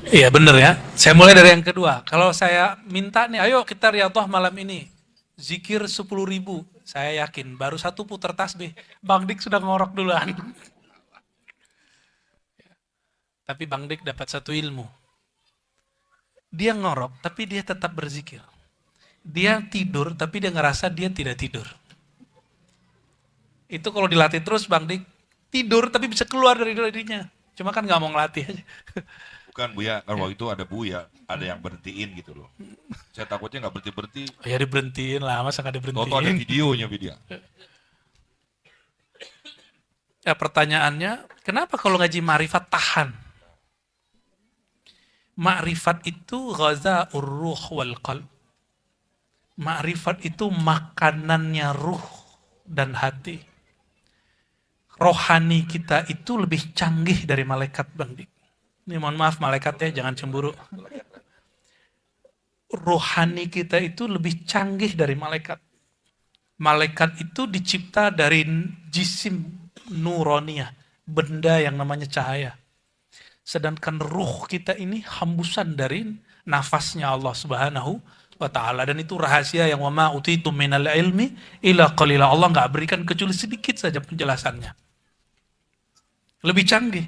Iya bener ya. Saya mulai dari yang kedua. Kalau saya minta nih, ayo kita riyadhah malam ini. Zikir 10.000. Saya yakin baru 1 putar tasbih. Bang Dik sudah ngorok duluan. Tapi Bang Dik dapat 1 ilmu. Dia ngorok, tapi dia tetap berzikir. Dia tidur, tapi dia ngerasa dia tidak tidur. Itu kalau dilatih terus, Bang Dik, tidur tapi bisa keluar dari dirinya. Cuma kan nggak mau ngelatih aja. Bukan Buya, kan waktu itu ada Buya, ada yang berhentiin gitu loh. Saya takutnya nggak berhenti-berhenti. Oh ya diberhentiin lah, masa nggak Toto ada diberhentiin? videonya. Ya pertanyaannya, kenapa kalau ngaji ma'rifat tahan? Ma'rifat itu ghaza'ur ruh wal qalb. Ma'rifat itu makanannya ruh dan hati. Rohani kita itu lebih canggih dari malaikat, Bang Dik. Ini mohon maaf malaikatnya, jangan cemburu. Rohani kita itu lebih canggih dari malaikat. Malaikat itu dicipta dari jisim nuroniyah, benda yang namanya cahaya. Sedangkan ruh kita ini hembusan dari nafasnya Allah Subhanahu wa ta'ala. Dan itu rahasia yang wa ma utitum minal ilmi illa qalila. Allah nggak berikan kecuali sedikit saja penjelasannya. Lebih canggih.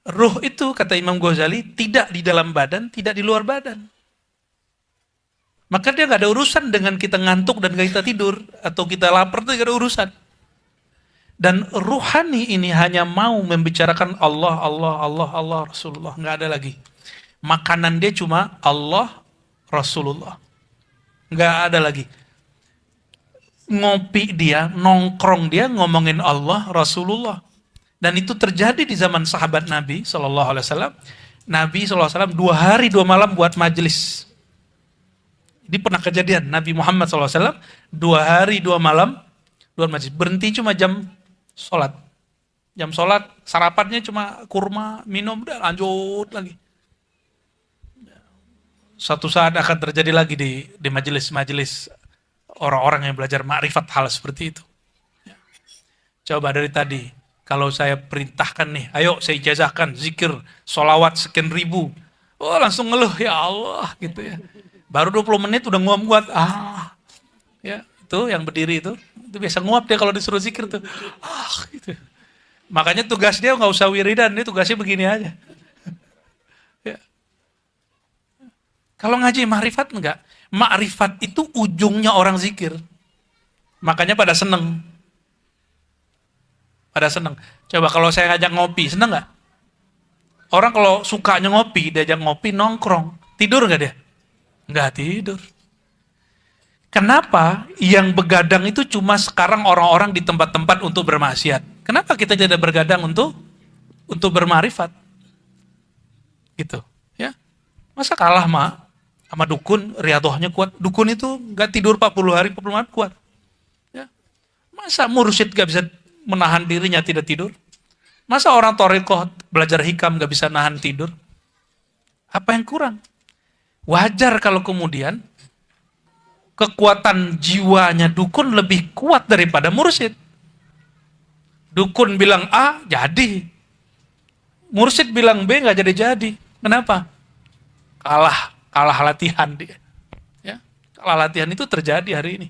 Ruh itu, kata Imam Ghazali, tidak di dalam badan, tidak di luar badan. Maka dia nggak ada urusan dengan kita ngantuk dan kita tidur. Atau kita lapar, itu nggak ada urusan. Dan ruhani ini hanya mau membicarakan Allah, Allah, Allah, Allah, Rasulullah. Nggak ada lagi. Makanan dia cuma Allah, Rasulullah. Nggak ada lagi. Ngopi dia, nongkrong dia, ngomongin Allah, Rasulullah. Dan itu terjadi di zaman sahabat Nabi SAW. Nabi SAW 2 hari 2 malam buat majelis. Ini pernah kejadian. Nabi Muhammad SAW 2 hari 2 malam buat majelis. Berhenti cuma jam sholat. Jam sholat, sarapannya cuma kurma, minum, udah lanjut lagi. Suatu saat akan terjadi lagi di majelis-majelis orang-orang yang belajar ma'rifat hal seperti itu. Coba dari tadi, kalau saya perintahkan nih, ayo saya ijazahkan zikir, sholawat sekian ribu. Oh langsung ngeluh, ya Allah gitu ya. Baru 20 menit udah nguap-nguap. Ya, itu yang berdiri itu biasa nguap dia kalau disuruh zikir tuh. Gitu. Makanya tugas dia nggak usah wiridan, dia tugasnya begini aja. Ya. Kalau ngaji ma'rifat enggak. Ma'rifat itu ujungnya orang zikir. Makanya pada seneng. Pada seneng. Coba kalau saya ngajak ngopi, seneng nggak? Orang kalau sukanya ngopi, diajak ngopi, nongkrong. Tidur nggak dia? Nggak tidur. Kenapa yang begadang itu cuma sekarang orang-orang di tempat-tempat untuk bermaksiat? Kenapa kita tidak bergadang untuk bermarifat? Gitu, ya. Masa kalah sama dukun, riadohnya kuat. Dukun itu nggak tidur 40 hari, 40 malam kuat. Ya. Masa mursyid nggak bisa menahan dirinya tidak tidur? Masa orang thariqah belajar hikam nggak bisa nahan tidur? Apa yang kurang? Wajar kalau kemudian kekuatan jiwanya dukun lebih kuat daripada mursyid. Dukun bilang A, jadi. Mursyid bilang B, nggak jadi-jadi. Kenapa? Kalah latihan dia. Ya, kalah latihan itu terjadi hari ini.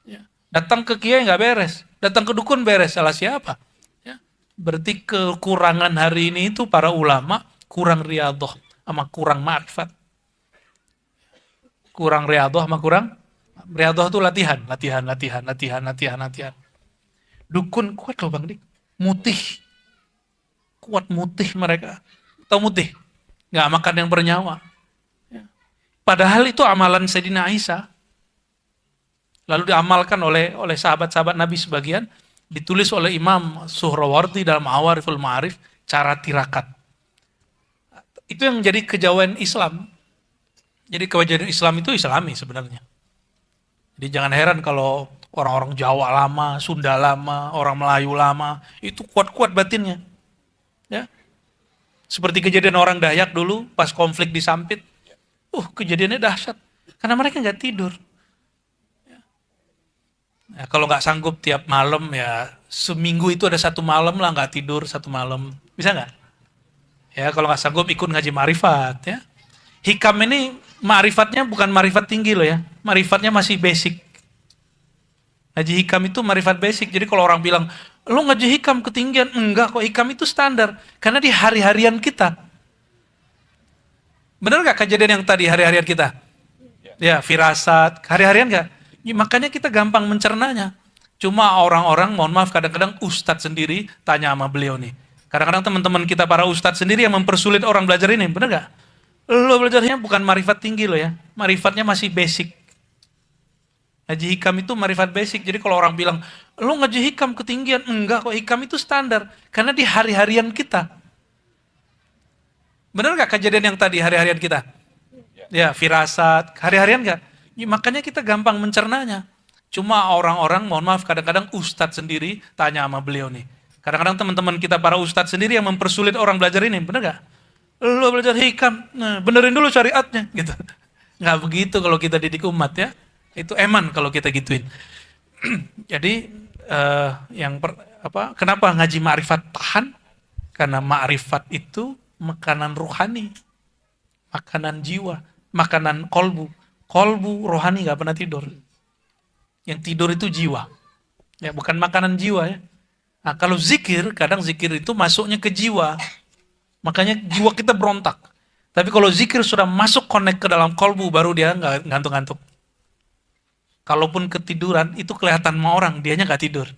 Ya. Datang ke kiai nggak beres, datang ke dukun beres, salah siapa? Ya. Berarti kekurangan hari ini itu para ulama kurang riyadhah sama kurang ma'rifat. Kurang riyadhah sama kurang riyadhah itu latihan. Dukun kuat loh Bang Dik. Mutih. Kuat mutih mereka. Tahu mutih? Nggak makan yang bernyawa. Ya. Padahal itu amalan Sayyidina Isa. Lalu diamalkan oleh sahabat-sahabat Nabi sebagian. Ditulis oleh Imam Suhrawardi dalam Awariful Ma'arif. Cara tirakat. Itu yang menjadi kejauhan Islam. Jadi kejauhan Islam itu Islami sebenarnya. Jadi jangan heran kalau orang-orang Jawa lama, Sunda lama, orang Melayu lama, itu kuat-kuat batinnya. Ya. Seperti kejadian orang Dayak dulu pas konflik di Sampit. Kejadiannya dahsyat. Karena mereka nggak tidur. Ya. Nah, kalau nggak sanggup tiap malam ya seminggu itu ada 1 malam lah nggak tidur 1 malam. Bisa nggak? Ya kalau nggak sanggup ikut ngaji ma'rifat ya. Hikam ini ma'rifatnya bukan ma'rifat tinggi loh ya. Ma'rifatnya masih basic. Ngaji hikam itu ma'rifat basic. Jadi kalau orang bilang, lo ngaji hikam ketinggian. Enggak kok, hikam itu standar. Karena di hari-harian kita. Benar nggak kejadian yang tadi hari-harian kita? Ya, firasat. Hari-harian nggak? Ya, makanya kita gampang mencernanya. Cuma orang-orang, mohon maaf, kadang-kadang ustadz sendiri tanya sama beliau nih. Kadang-kadang teman-teman kita para ustadz sendiri yang mempersulit orang belajar ini. Benar nggak? Lo belajarnya bukan marifat tinggi lo ya. Marifatnya masih basic. Ngaji hikam itu marifat basic. Jadi kalau orang bilang, lo ngaji hikam ketinggian. Enggak kok, hikam itu standar. Karena di hari-harian kita. Benar nggak kejadian yang tadi hari-harian kita? Ya, firasat. Hari-harian nggak? Ya, makanya kita gampang mencernanya. Cuma orang-orang, mohon maaf, kadang-kadang ustadz sendiri tanya sama beliau nih. Kadang-kadang teman-teman kita para ustadz sendiri yang mempersulit orang belajar ini. Benar nggak? Lo belajar hikam, nah, benerin dulu syariatnya, gitu. Nggak begitu kalau kita didik umat ya. Itu eman kalau kita gituin. Jadi kenapa ngaji ma'rifat tahan? Karena ma'rifat itu makanan rohani, makanan jiwa, makanan kolbu. Kolbu rohani nggak pernah tidur. Yang tidur itu jiwa, ya bukan makanan jiwa ya. Nah, kalau zikir, kadang zikir itu masuknya ke jiwa. Makanya jiwa kita berontak. Tapi kalau zikir sudah masuk connect ke dalam kolbu, baru dia nggak ngantuk-ngantuk. Kalaupun ketiduran, itu kelihatan sama orang, dianya nggak tidur.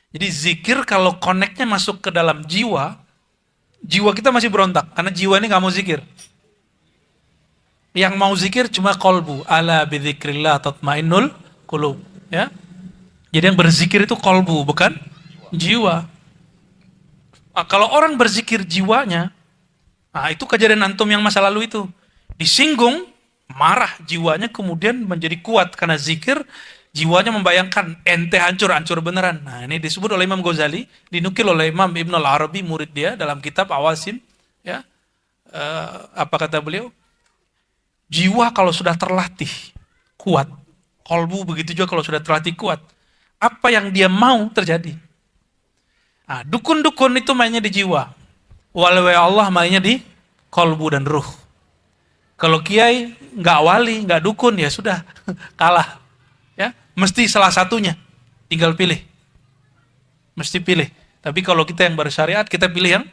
Jadi zikir kalau connectnya masuk ke dalam jiwa, jiwa kita masih berontak. Karena jiwa ini nggak mau zikir. Yang mau zikir cuma kolbu. Ala bidzikrillah tatmainnul qulub. Ya. Jadi yang berzikir itu kolbu, bukan jiwa. Nah, kalau orang berzikir jiwanya, nah itu kejadian antum yang masa lalu itu. Disinggung, marah jiwanya kemudian menjadi kuat. Karena zikir, jiwanya membayangkan ente hancur beneran. Nah ini disebut oleh Imam Ghazali, dinukil oleh Imam Ibn al-Arabi, murid dia dalam kitab Awasim. Ya, apa kata beliau? Jiwa kalau sudah terlatih, kuat. Kolbu begitu juga kalau sudah terlatih kuat. Apa yang dia mau terjadi. Nah, dukun-dukun itu mainnya di jiwa. Wali Allah mainnya di kolbu dan ruh. Kalau kiai nggak wali, nggak dukun, ya sudah kalah. Ya, mesti salah satunya. Tinggal pilih. Mesti pilih. Tapi kalau kita yang bersyariat, kita pilih yang.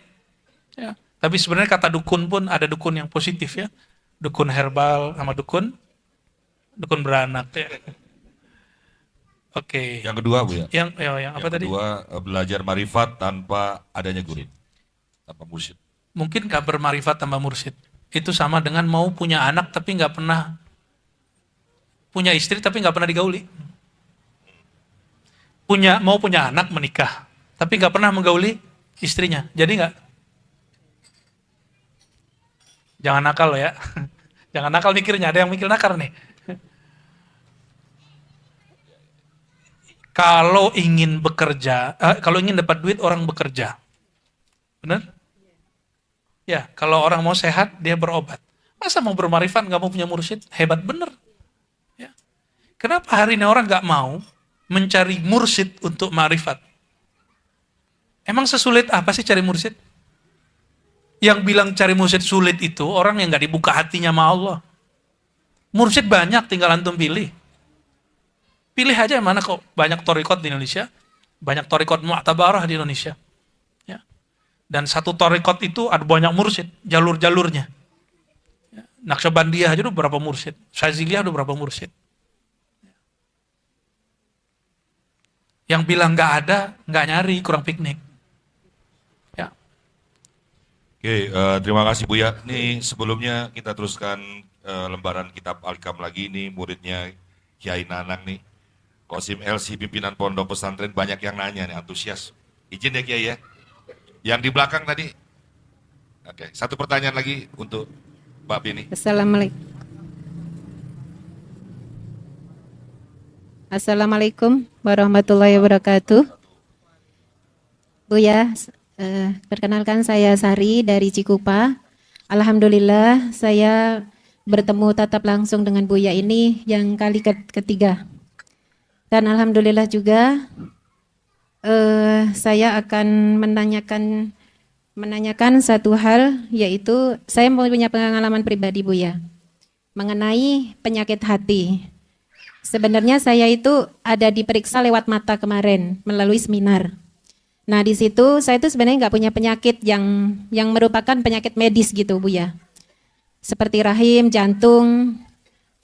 Ya. Tapi sebenarnya kata dukun pun ada dukun yang positif ya. dukun herbal sama dukun beranak ya. Oke. Yang kedua Bu ya. Yang apa Yang tadi? kedua belajar marifat tanpa adanya guru, tanpa mursyid. Mungkin gak bermarifat tanpa mursyid. Itu sama dengan mau punya anak tapi nggak pernah punya istri tapi nggak pernah digauli. Mau punya anak menikah tapi nggak pernah menggauli istrinya. Jadi nggak. Jangan nakal loh ya. Jangan nakal mikirnya. Ada yang mikir nakal nih. Kalau ingin bekerja, kalau ingin dapat duit orang bekerja. Benar? Ya, kalau orang mau sehat dia berobat. Masa mau bermarifat nggak mau punya mursyid? Hebat bener. Ya. Kenapa hari ini orang nggak mau mencari mursyid untuk marifat? Emang sesulit apa sih cari mursyid? Yang bilang cari mursyid sulit itu orang yang nggak dibuka hatinya sama Allah. Mursyid banyak, tinggal antum pilih. Pilih aja yang mana kok banyak torikot di Indonesia, banyak torikot mu'tabarah di Indonesia. Ya. Dan satu torikot itu ada banyak mursyid, jalur-jalurnya. Ya. Naqsyabandiyah aja udah berapa mursyid, Syaziliyah udah berapa mursyid. Yang bilang nggak ada, nggak nyari, kurang piknik. Ya. Oke, terima kasih Buya. Nih sebelumnya kita teruskan lembaran kitab Al-Hikam lagi. Ini muridnya Kiai Nanang nih. Qasim LC pimpinan pondok pesantren banyak yang nanya nih, antusias. Izin ya Kiai ya. Yang di belakang tadi. Oke, satu pertanyaan lagi untuk Mbak Bini. Assalamualaikum warahmatullahi wabarakatuh. Buya, perkenalkan saya Sari dari Cikupa. Alhamdulillah saya bertemu tatap langsung dengan Buya ini yang kali ketiga. Dan alhamdulillah juga saya akan menanyakan satu hal, yaitu saya punya pengalaman pribadi Buya mengenai penyakit hati. Sebenarnya saya itu ada diperiksa lewat mata kemarin melalui seminar. Nah di situ saya itu sebenarnya nggak punya penyakit yang merupakan penyakit medis gitu Buya, seperti rahim, jantung,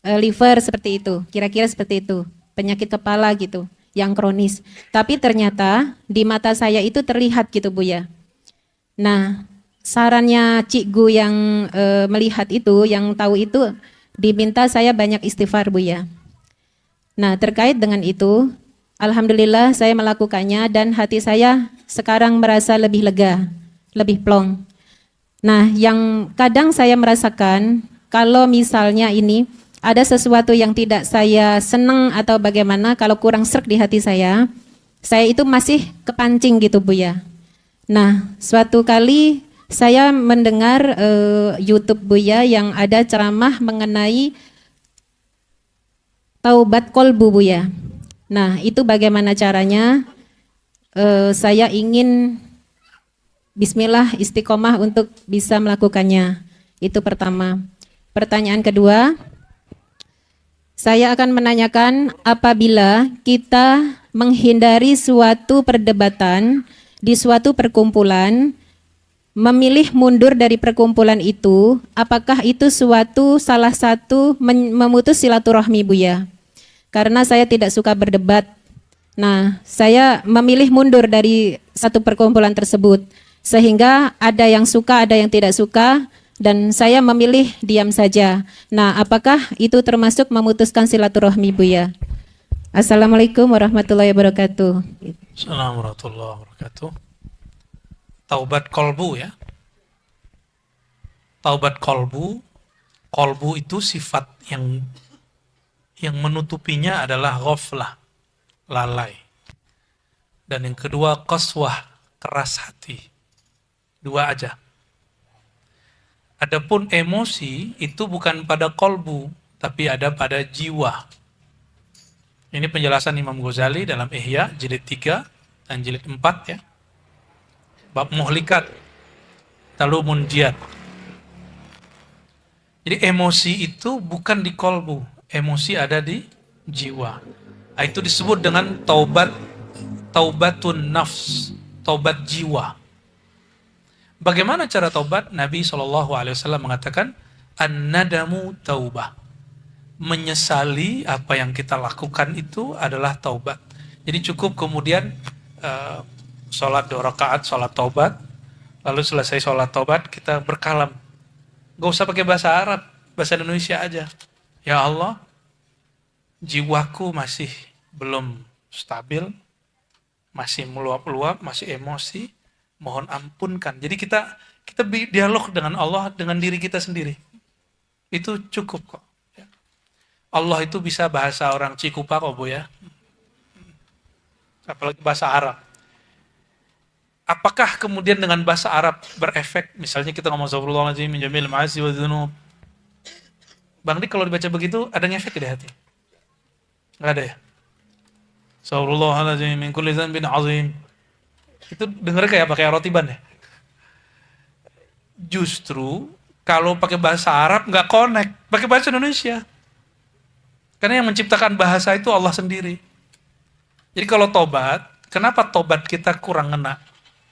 liver seperti itu, kira-kira seperti itu. Penyakit kepala gitu, yang kronis. Tapi ternyata di mata saya itu terlihat gitu Buya. Nah, sarannya Cikgu yang melihat itu, yang tahu itu, diminta saya banyak istighfar Buya. Nah, terkait dengan itu, alhamdulillah saya melakukannya dan hati saya sekarang merasa lebih lega, lebih plong. Nah, yang kadang saya merasakan, kalau misalnya ini, ada sesuatu yang tidak saya senang atau bagaimana, kalau kurang srek di hati saya itu masih kepancing gitu Buya. Nah, suatu kali saya mendengar YouTube Buya yang ada ceramah mengenai taubat kolbu Buya. Nah, itu bagaimana caranya? Saya ingin bismillah istiqomah untuk bisa melakukannya. Itu pertama. Pertanyaan kedua, saya akan menanyakan apabila kita menghindari suatu perdebatan di suatu perkumpulan, memilih mundur dari perkumpulan itu, apakah itu salah satu memutus silaturahmi Buya? Karena saya tidak suka berdebat. Nah, saya memilih mundur dari satu perkumpulan tersebut, sehingga ada yang suka, ada yang tidak suka, dan saya memilih diam saja. Nah, apakah itu termasuk memutuskan silaturahmi Buya? Assalamualaikum warahmatullahi wabarakatuh. Assalamualaikum warahmatullahi wabarakatuh. Taubat kolbu ya. Taubat kolbu itu sifat yang menutupinya adalah ghaflah, lalai. Dan yang kedua qaswah, keras hati. Dua aja. Adapun emosi itu bukan pada kolbu, tapi ada pada jiwa. Ini penjelasan Imam Ghazali dalam Ihya jilid 3 dan jilid 4 ya. Bab muhlikat, lalu munjiat. Jadi emosi itu bukan di kolbu, emosi ada di jiwa. Nah, itu disebut dengan taubatun nafs, taubat jiwa. Bagaimana cara taubat? Nabi SAW mengatakan, An-nadamu taubah. Menyesali apa yang kita lakukan itu adalah taubat. Jadi cukup kemudian sholat 2 rakaat, sholat taubat, lalu selesai sholat taubat kita berkalam. Gak usah pakai bahasa Arab, bahasa Indonesia aja. Ya Allah, jiwaku masih belum stabil, masih meluap-luap, masih emosi, mohon ampunkan. Jadi kita dialog dengan Allah, dengan diri kita sendiri. Itu cukup kok. Allah itu bisa bahasa orang Cikupa kok, Bu ya. Apalagi bahasa Arab. Apakah kemudian dengan bahasa Arab berefek? Misalnya kita ngomong Astagfirullahaladzim min jamil ma'asi wa dzunub. Bang Dik kalau dibaca begitu ada ngefek di hati? Enggak ada ya? Astagfirullahaladzim min kulli dzanbin azim. Itu dengar kayak pakai rotiban ya? Justru kalau pakai bahasa Arab nggak connect, pakai bahasa Indonesia. Karena yang menciptakan bahasa itu Allah sendiri. Jadi kalau tobat, kenapa tobat kita kurang ngena?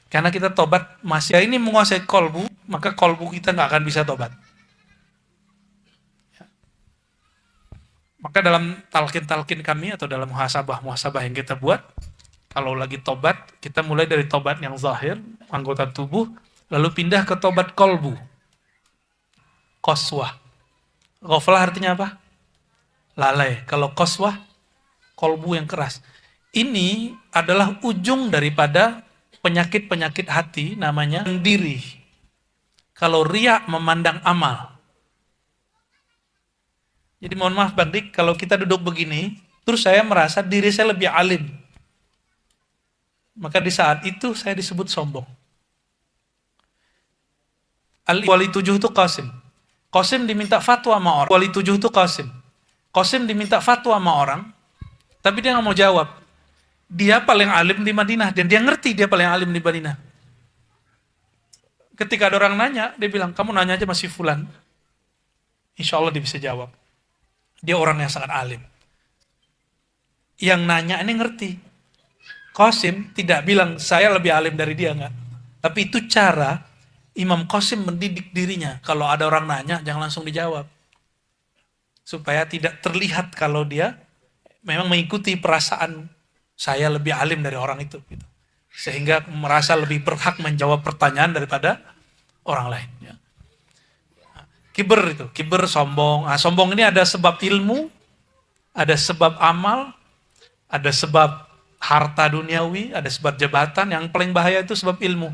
Karena kita tobat masih ini menguasai kolbu, maka kolbu kita nggak akan bisa tobat. Ya. Maka dalam talqin-talqin kami atau dalam muhasabah yang kita buat, kalau lagi tobat, kita mulai dari tobat yang zahir, anggota tubuh, lalu pindah ke tobat kolbu. Qaswah. Ghaflah artinya apa? Lalai. Kalau qaswah, kolbu yang keras. Ini adalah ujung daripada penyakit-penyakit hati, namanya diri. Kalau riya memandang amal. Jadi mohon maaf Bang Dik, kalau kita duduk begini, terus saya merasa diri saya lebih alim. Maka di saat itu saya disebut sombong. Wali 7 itu Qasim. Qasim diminta fatwa sama orang. Wali 7 itu Qasim. Qasim diminta fatwa sama orang, tapi dia nggak mau jawab. Dia paling alim di Madinah, dan dia ngerti dia paling alim di Madinah. Ketika ada orang nanya, dia bilang, kamu nanya aja masih fulan. Insya Allah dia bisa jawab. Dia orang yang sangat alim. Yang nanya ini ngerti. Qasim tidak bilang, saya lebih alim dari dia, enggak. Tapi itu cara Imam Qasim mendidik dirinya. Kalau ada orang nanya, jangan langsung dijawab. Supaya tidak terlihat kalau dia memang mengikuti perasaan saya lebih alim dari orang itu. Gitu. Sehingga merasa lebih berhak menjawab pertanyaan daripada orang lain. Ya. Kiber sombong. Nah, sombong ini ada sebab ilmu, ada sebab amal, ada sebab harta duniawi, ada sebab jabatan. Yang paling bahaya itu sebab ilmu.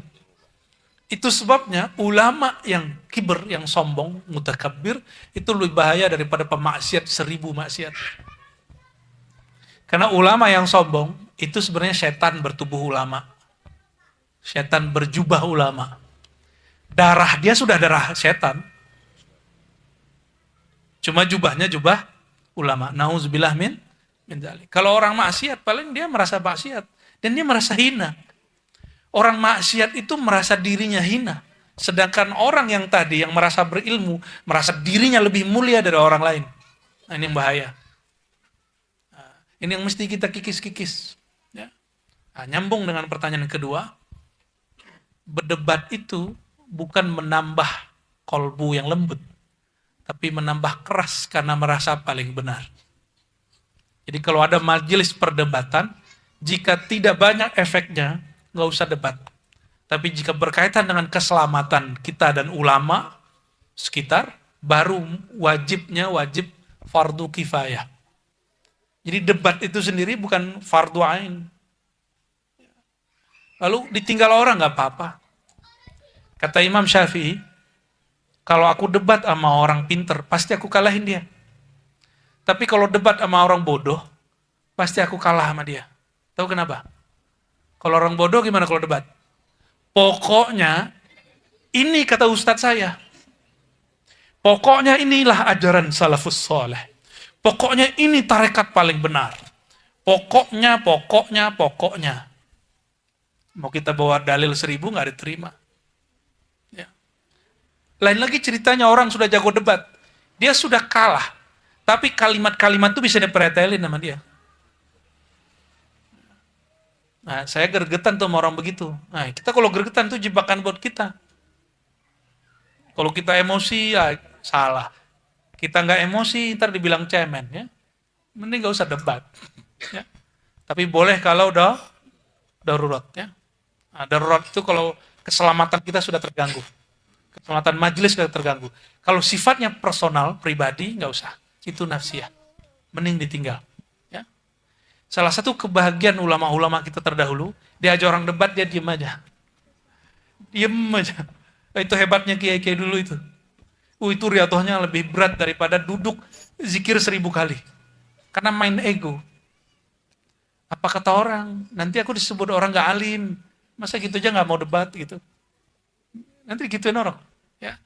Itu sebabnya ulama yang kiber, yang sombong, mutakabbir, itu lebih bahaya daripada pemaksiat 1000 maksiat. Karena ulama yang sombong, itu sebenarnya setan bertubuh ulama. Setan berjubah ulama. Darah dia sudah darah setan. Cuma jubahnya jubah ulama. Nauzubillah min dzalik. Kalau orang maksiat, paling dia merasa maksiat. Dan dia merasa hina. Orang maksiat itu merasa dirinya hina. Sedangkan orang yang tadi, yang merasa berilmu, merasa dirinya lebih mulia dari orang lain. Nah, ini yang bahaya. Nah, ini yang mesti kita kikis-kikis. Ya. Nah, nyambung dengan pertanyaan kedua. Berdebat itu bukan menambah kolbu yang lembut. Tapi menambah keras karena merasa paling benar. Jadi kalau ada majelis perdebatan, jika tidak banyak efeknya, nggak usah debat. Tapi jika berkaitan dengan keselamatan kita dan ulama sekitar, baru wajib fardu kifayah. Jadi debat itu sendiri bukan fardu ain. Lalu ditinggal orang nggak apa-apa. Kata Imam Syafi'i, kalau aku debat sama orang pinter, pasti aku kalahin dia. Tapi kalau debat sama orang bodoh, pasti aku kalah sama dia. Tahu kenapa? Kalau orang bodoh gimana kalau debat? Pokoknya, ini kata ustadz saya. Pokoknya inilah ajaran salafus soleh. Pokoknya ini tarekat paling benar. Pokoknya. Mau kita bawa dalil 1000 nggak diterima. Ya. Lain lagi ceritanya orang sudah jago debat. Dia sudah kalah. Tapi kalimat-kalimat itu bisa dipretelin sama dia. Nah, saya gergetan tuh sama orang begitu. Nah, kita kalau gergetan tuh jebakan buat kita. Kalau kita emosi, ya Salah. Kita nggak emosi, ntar dibilang cemen ya. Mending nggak usah debat. Ya. Tapi boleh kalau udah darurat ya. Nah, darurat itu kalau keselamatan kita sudah terganggu. Keselamatan majelis sudah terganggu. Kalau sifatnya personal, pribadi, nggak usah. Itu nafsiyah. Mending ditinggal. Ya. Salah satu kebahagiaan ulama-ulama kita terdahulu, dia aja orang debat, dia diem aja. Diem aja. Itu hebatnya kiai-kiai dulu itu. Itu riatohnya lebih berat daripada duduk zikir 1000 kali. Karena main ego. Apa kata orang? Nanti aku disebut orang gak alim. Masa gitu aja gak mau debat gitu. Nanti gituin orang. Ya.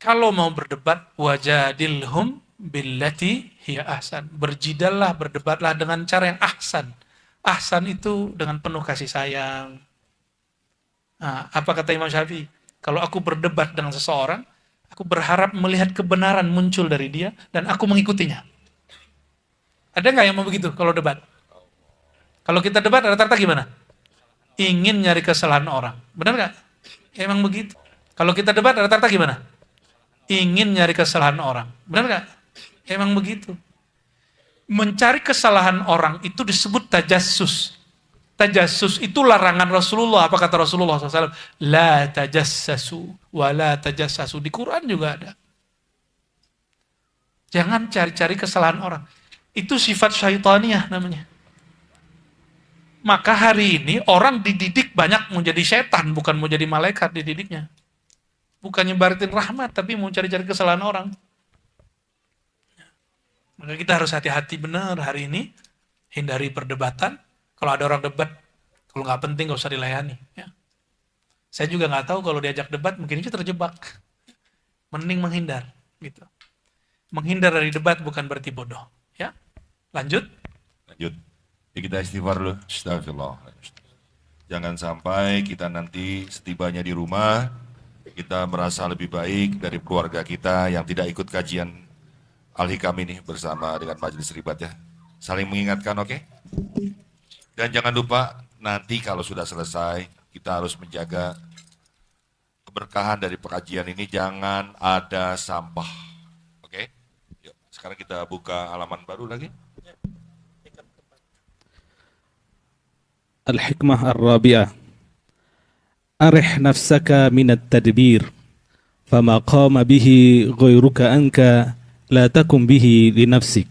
Kalau mau berdebat, wajadilhum billati hiya ahsan. Berjidallah, berdebatlah dengan cara yang ahsan. Ahsan itu dengan penuh kasih sayang. Nah, apa kata Imam Syafi'i? Kalau aku berdebat dengan seseorang, aku berharap melihat kebenaran muncul dari dia dan aku mengikutinya. Ada nggak yang mau begitu kalau debat? Kalau kita debat rata-rata gimana? Ingin nyari kesalahan orang. Benar nggak? Ya, emang begitu. Kalau kita debat rata-rata gimana? Ingin nyari kesalahan orang. Benar nggak? Ya, emang begitu. Mencari kesalahan orang itu disebut tajassus. Tajassus itu larangan Rasulullah. Apa kata Rasulullah SAW? La tajassasu wa la tajassasu. Di Quran juga ada. Jangan cari-cari kesalahan orang. Itu sifat syaitaniyah namanya. Maka hari ini orang dididik banyak mau jadi setan, bukan mau jadi malaikat dididiknya. Bukannya baritin rahmat, tapi mau cari-cari kesalahan orang. Maka kita harus hati-hati benar hari ini. Hindari perdebatan. Kalau ada orang debat, kalau nggak penting nggak usah dilayani. Ya. Saya juga nggak tahu kalau diajak debat, mungkin itu terjebak. Mending menghindar. Gitu. Menghindar dari debat bukan berarti bodoh. Ya. Lanjut. Lanjut. Ya, kita istighfar dulu. Astagfirullah. Jangan sampai kita nanti setibanya di rumah, kita merasa lebih baik dari keluarga kita yang tidak ikut kajian Al-Hikam ini bersama dengan Majelis Ribat ya. Saling mengingatkan, oke? Dan jangan lupa nanti kalau sudah selesai, kita harus menjaga keberkahan dari pengajian ini, jangan ada sampah. Oke? Yuk, sekarang kita buka halaman baru lagi. Al-Hikmah Ar-Rabi'ah. Arih nafsaka minat tadbir, fama qama bihi ghairuka anka, la takum bihi li nafsik.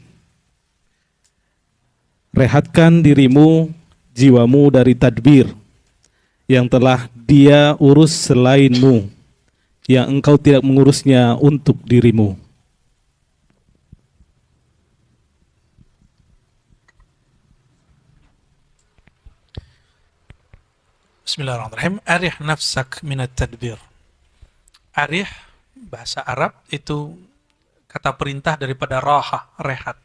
Rehatkan dirimu, jiwamu dari tadbir yang telah dia urus selainmu, yang engkau tidak mengurusnya untuk dirimu. Bismillahirrahmanirrahim. Arih nafsak minat tadbir. Arih, bahasa Arab itu kata perintah daripada raha, rehat.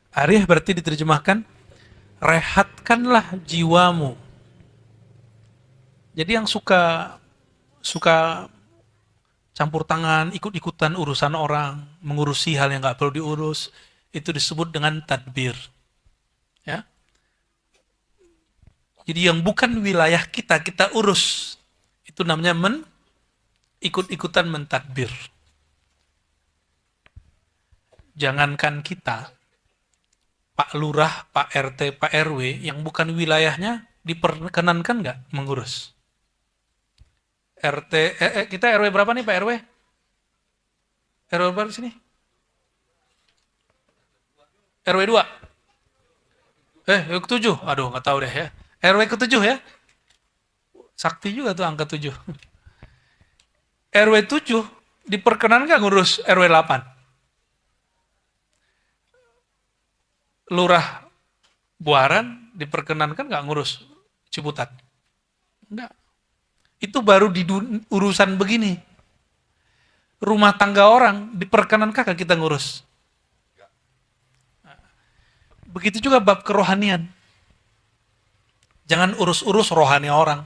Arih berarti diterjemahkan, rehatkanlah jiwamu. Jadi yang suka campur tangan, ikut-ikutan urusan orang, mengurusi hal yang nggak perlu diurus, itu disebut dengan tadbir. Ya. Jadi yang bukan wilayah kita, kita urus. Itu namanya ikut-ikutan mentadbir. Jangankan kita, Pak Lurah, Pak RT, Pak RW, yang bukan wilayahnya, diperkenankan nggak mengurus? Kita RW berapa nih Pak RW? RW berapa di sini? RW 2? ke-7? Aduh, nggak tahu deh ya. RW ke-7 ya? Sakti juga tuh angka 7. RW 7 diperkenankan ngurus RW 8. Lurah Buaran diperkenankan nggak ngurus Ciputat? Enggak. Itu baru di urusan begini. Rumah tangga orang diperkenankan nggak kita ngurus? Begitu juga bab kerohanian. Jangan urus-urus rohani orang.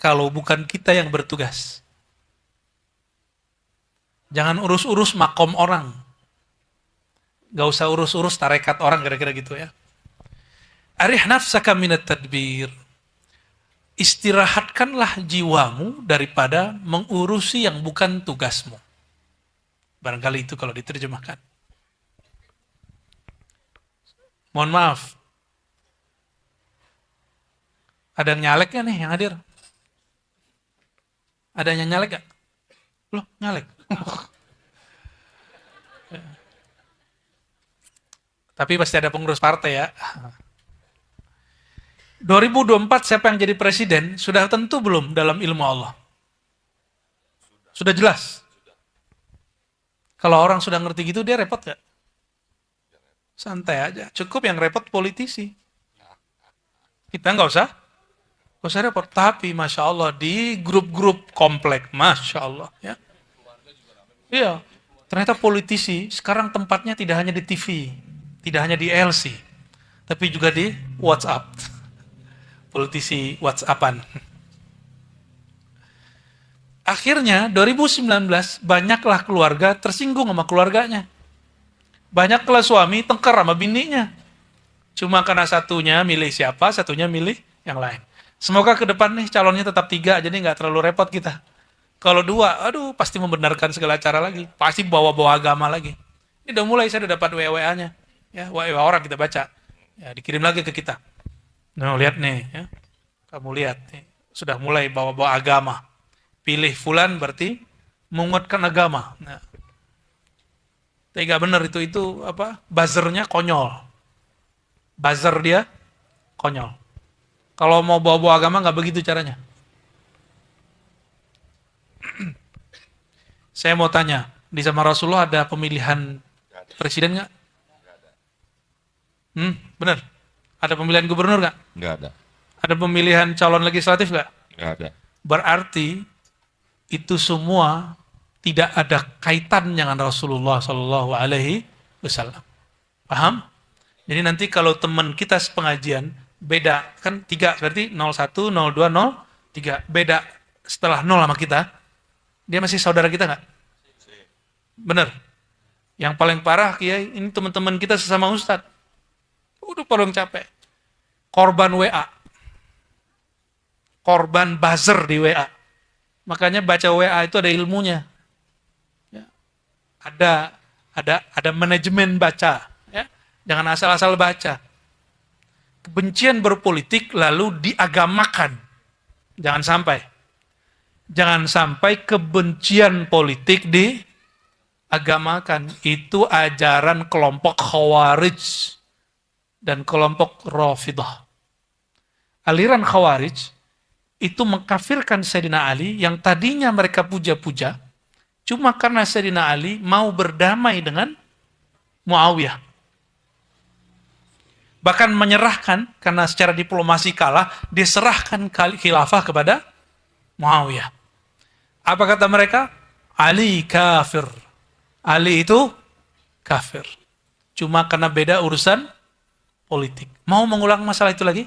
Kalau bukan kita yang bertugas. Jangan urus-urus makom orang. Gak usah urus-urus tarekat orang, kira-kira gitu ya. Arih nafsaka minat tadbir. istirahatkanlah jiwamu daripada mengurusi yang bukan tugasmu. Barangkali itu kalau diterjemahkan. Mohon maaf. Ada yang nyalek gak nih yang hadir? Ada yang nyalek gak? Loh, nyalek. Tapi pasti ada pengurus partai ya. 2024 siapa yang jadi presiden sudah tentu belum dalam ilmu Allah? Sudah jelas. Kalau orang sudah ngerti gitu dia repot gak? Santai aja. Cukup yang repot politisi. Kita nggak usah repot. Tapi Masya Allah di grup-grup komplek, Masya Allah. Ya. Iya. Ternyata politisi sekarang tempatnya tidak hanya di TV. Tidak hanya di LC. Tapi juga di WhatsApp. Politisi WhatsAppan. Akhirnya 2019 banyaklah keluarga tersinggung sama keluarganya. Banyaklah suami tengkar sama bininya. Cuma karena satunya milih siapa, satunya milih yang lain. Semoga ke depan nih calonnya tetap 3, jadi nggak terlalu repot kita. Kalau 2, aduh pasti membenarkan segala cara lagi. Pasti bawa-bawa agama lagi. Ini udah mulai, saya udah dapat WA-nya. Ya, WA orang kita baca. Ya, dikirim lagi ke kita. Nah, lihat nih. Ya. Kamu lihat nih. Sudah mulai bawa-bawa agama. Pilih fulan berarti menguatkan agama. Nah, tega bener itu apa? Buzzernya konyol. Buzzer dia konyol. Kalau mau bawa-bawa agama nggak begitu caranya. Saya mau tanya, di zaman Rasulullah ada pemilihan presiden nggak? Bener. Ada pemilihan gubernur nggak? Nggak ada. Ada pemilihan calon legislatif nggak? Nggak ada. Berarti itu semua tidak ada kaitan dengan Rasulullah Shallallahu Alaihi Wasallam. Paham? Jadi nanti kalau teman kita sepengajian beda kan 3 berarti 01, 02, 03 beda setelah 0 sama kita, dia masih saudara kita nggak? Bener. Yang paling parah Kiai ini teman-teman kita sesama ustadz. Udah paling capek. Korban WA. Korban buzzer di WA. Makanya baca WA itu ada ilmunya. Ya. Ada manajemen baca. Ya. Jangan asal-asal baca. Kebencian berpolitik lalu diagamakan. Jangan sampai. Jangan sampai kebencian politik diagamakan. Itu ajaran kelompok Khawarij dan kelompok Rafidah. Aliran Khawarij itu mengkafirkan Sayyidina Ali yang tadinya mereka puja-puja, cuma karena Sayyidina Ali mau berdamai dengan Muawiyah. Bahkan menyerahkan, karena secara diplomasi kalah, diserahkan khilafah kepada Muawiyah. Apa kata mereka? Ali kafir. Ali itu kafir. Cuma karena beda urusan politik. Mau mengulang masalah itu lagi?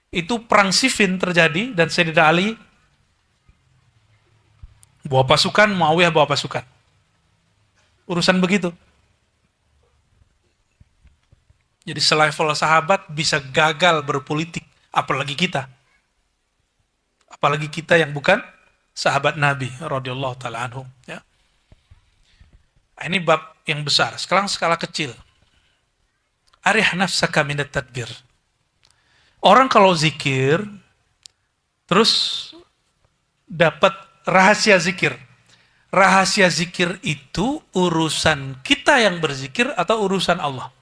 Itu perang Siffin terjadi dan Sayyidina Ali bawa pasukan, Muawiyah bawa pasukan. Urusan begitu. Jadi selevel sahabat bisa gagal berpolitik, apalagi kita. Apalagi kita yang bukan sahabat Nabi radhiyallahu taala anhum, ya. Ini bab yang besar. Sekarang skala kecil. Arih nafsaka minat tadbir. Orang kalau zikir, terus dapat rahasia zikir. Rahasia zikir itu urusan kita yang berzikir atau urusan Allah.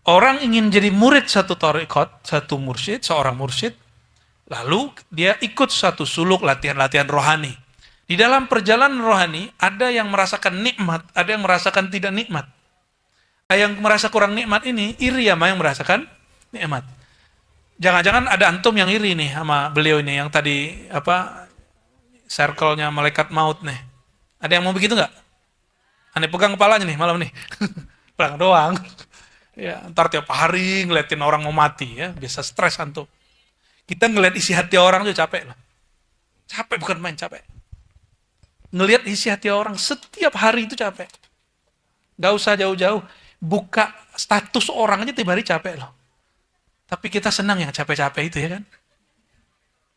Orang ingin jadi murid satu tarekat, satu mursyid, seorang mursyid, lalu dia ikut satu suluk latihan-latihan rohani. Di dalam perjalanan rohani, ada yang merasakan nikmat, ada yang merasakan tidak nikmat. Yang merasa kurang nikmat ini iri sama yang merasakan nikmat. Jangan-jangan ada antum yang iri nih sama beliau ini yang tadi circle-nya malaikat maut nih. Ada yang mau begitu nggak? Aneh pegang kepalanya nih malam nih. Pegang doang. Ya, ntar tiap hari ngeliatin orang mau mati ya, biasa stres antum. Kita ngeliat isi hati orang tuh capek loh. Capek bukan main, capek. Ngeliat isi hati orang setiap hari itu capek. Gak usah jauh-jauh. Buka status orang aja tiap hari capek loh. Tapi kita senang yang capek-capek itu ya kan?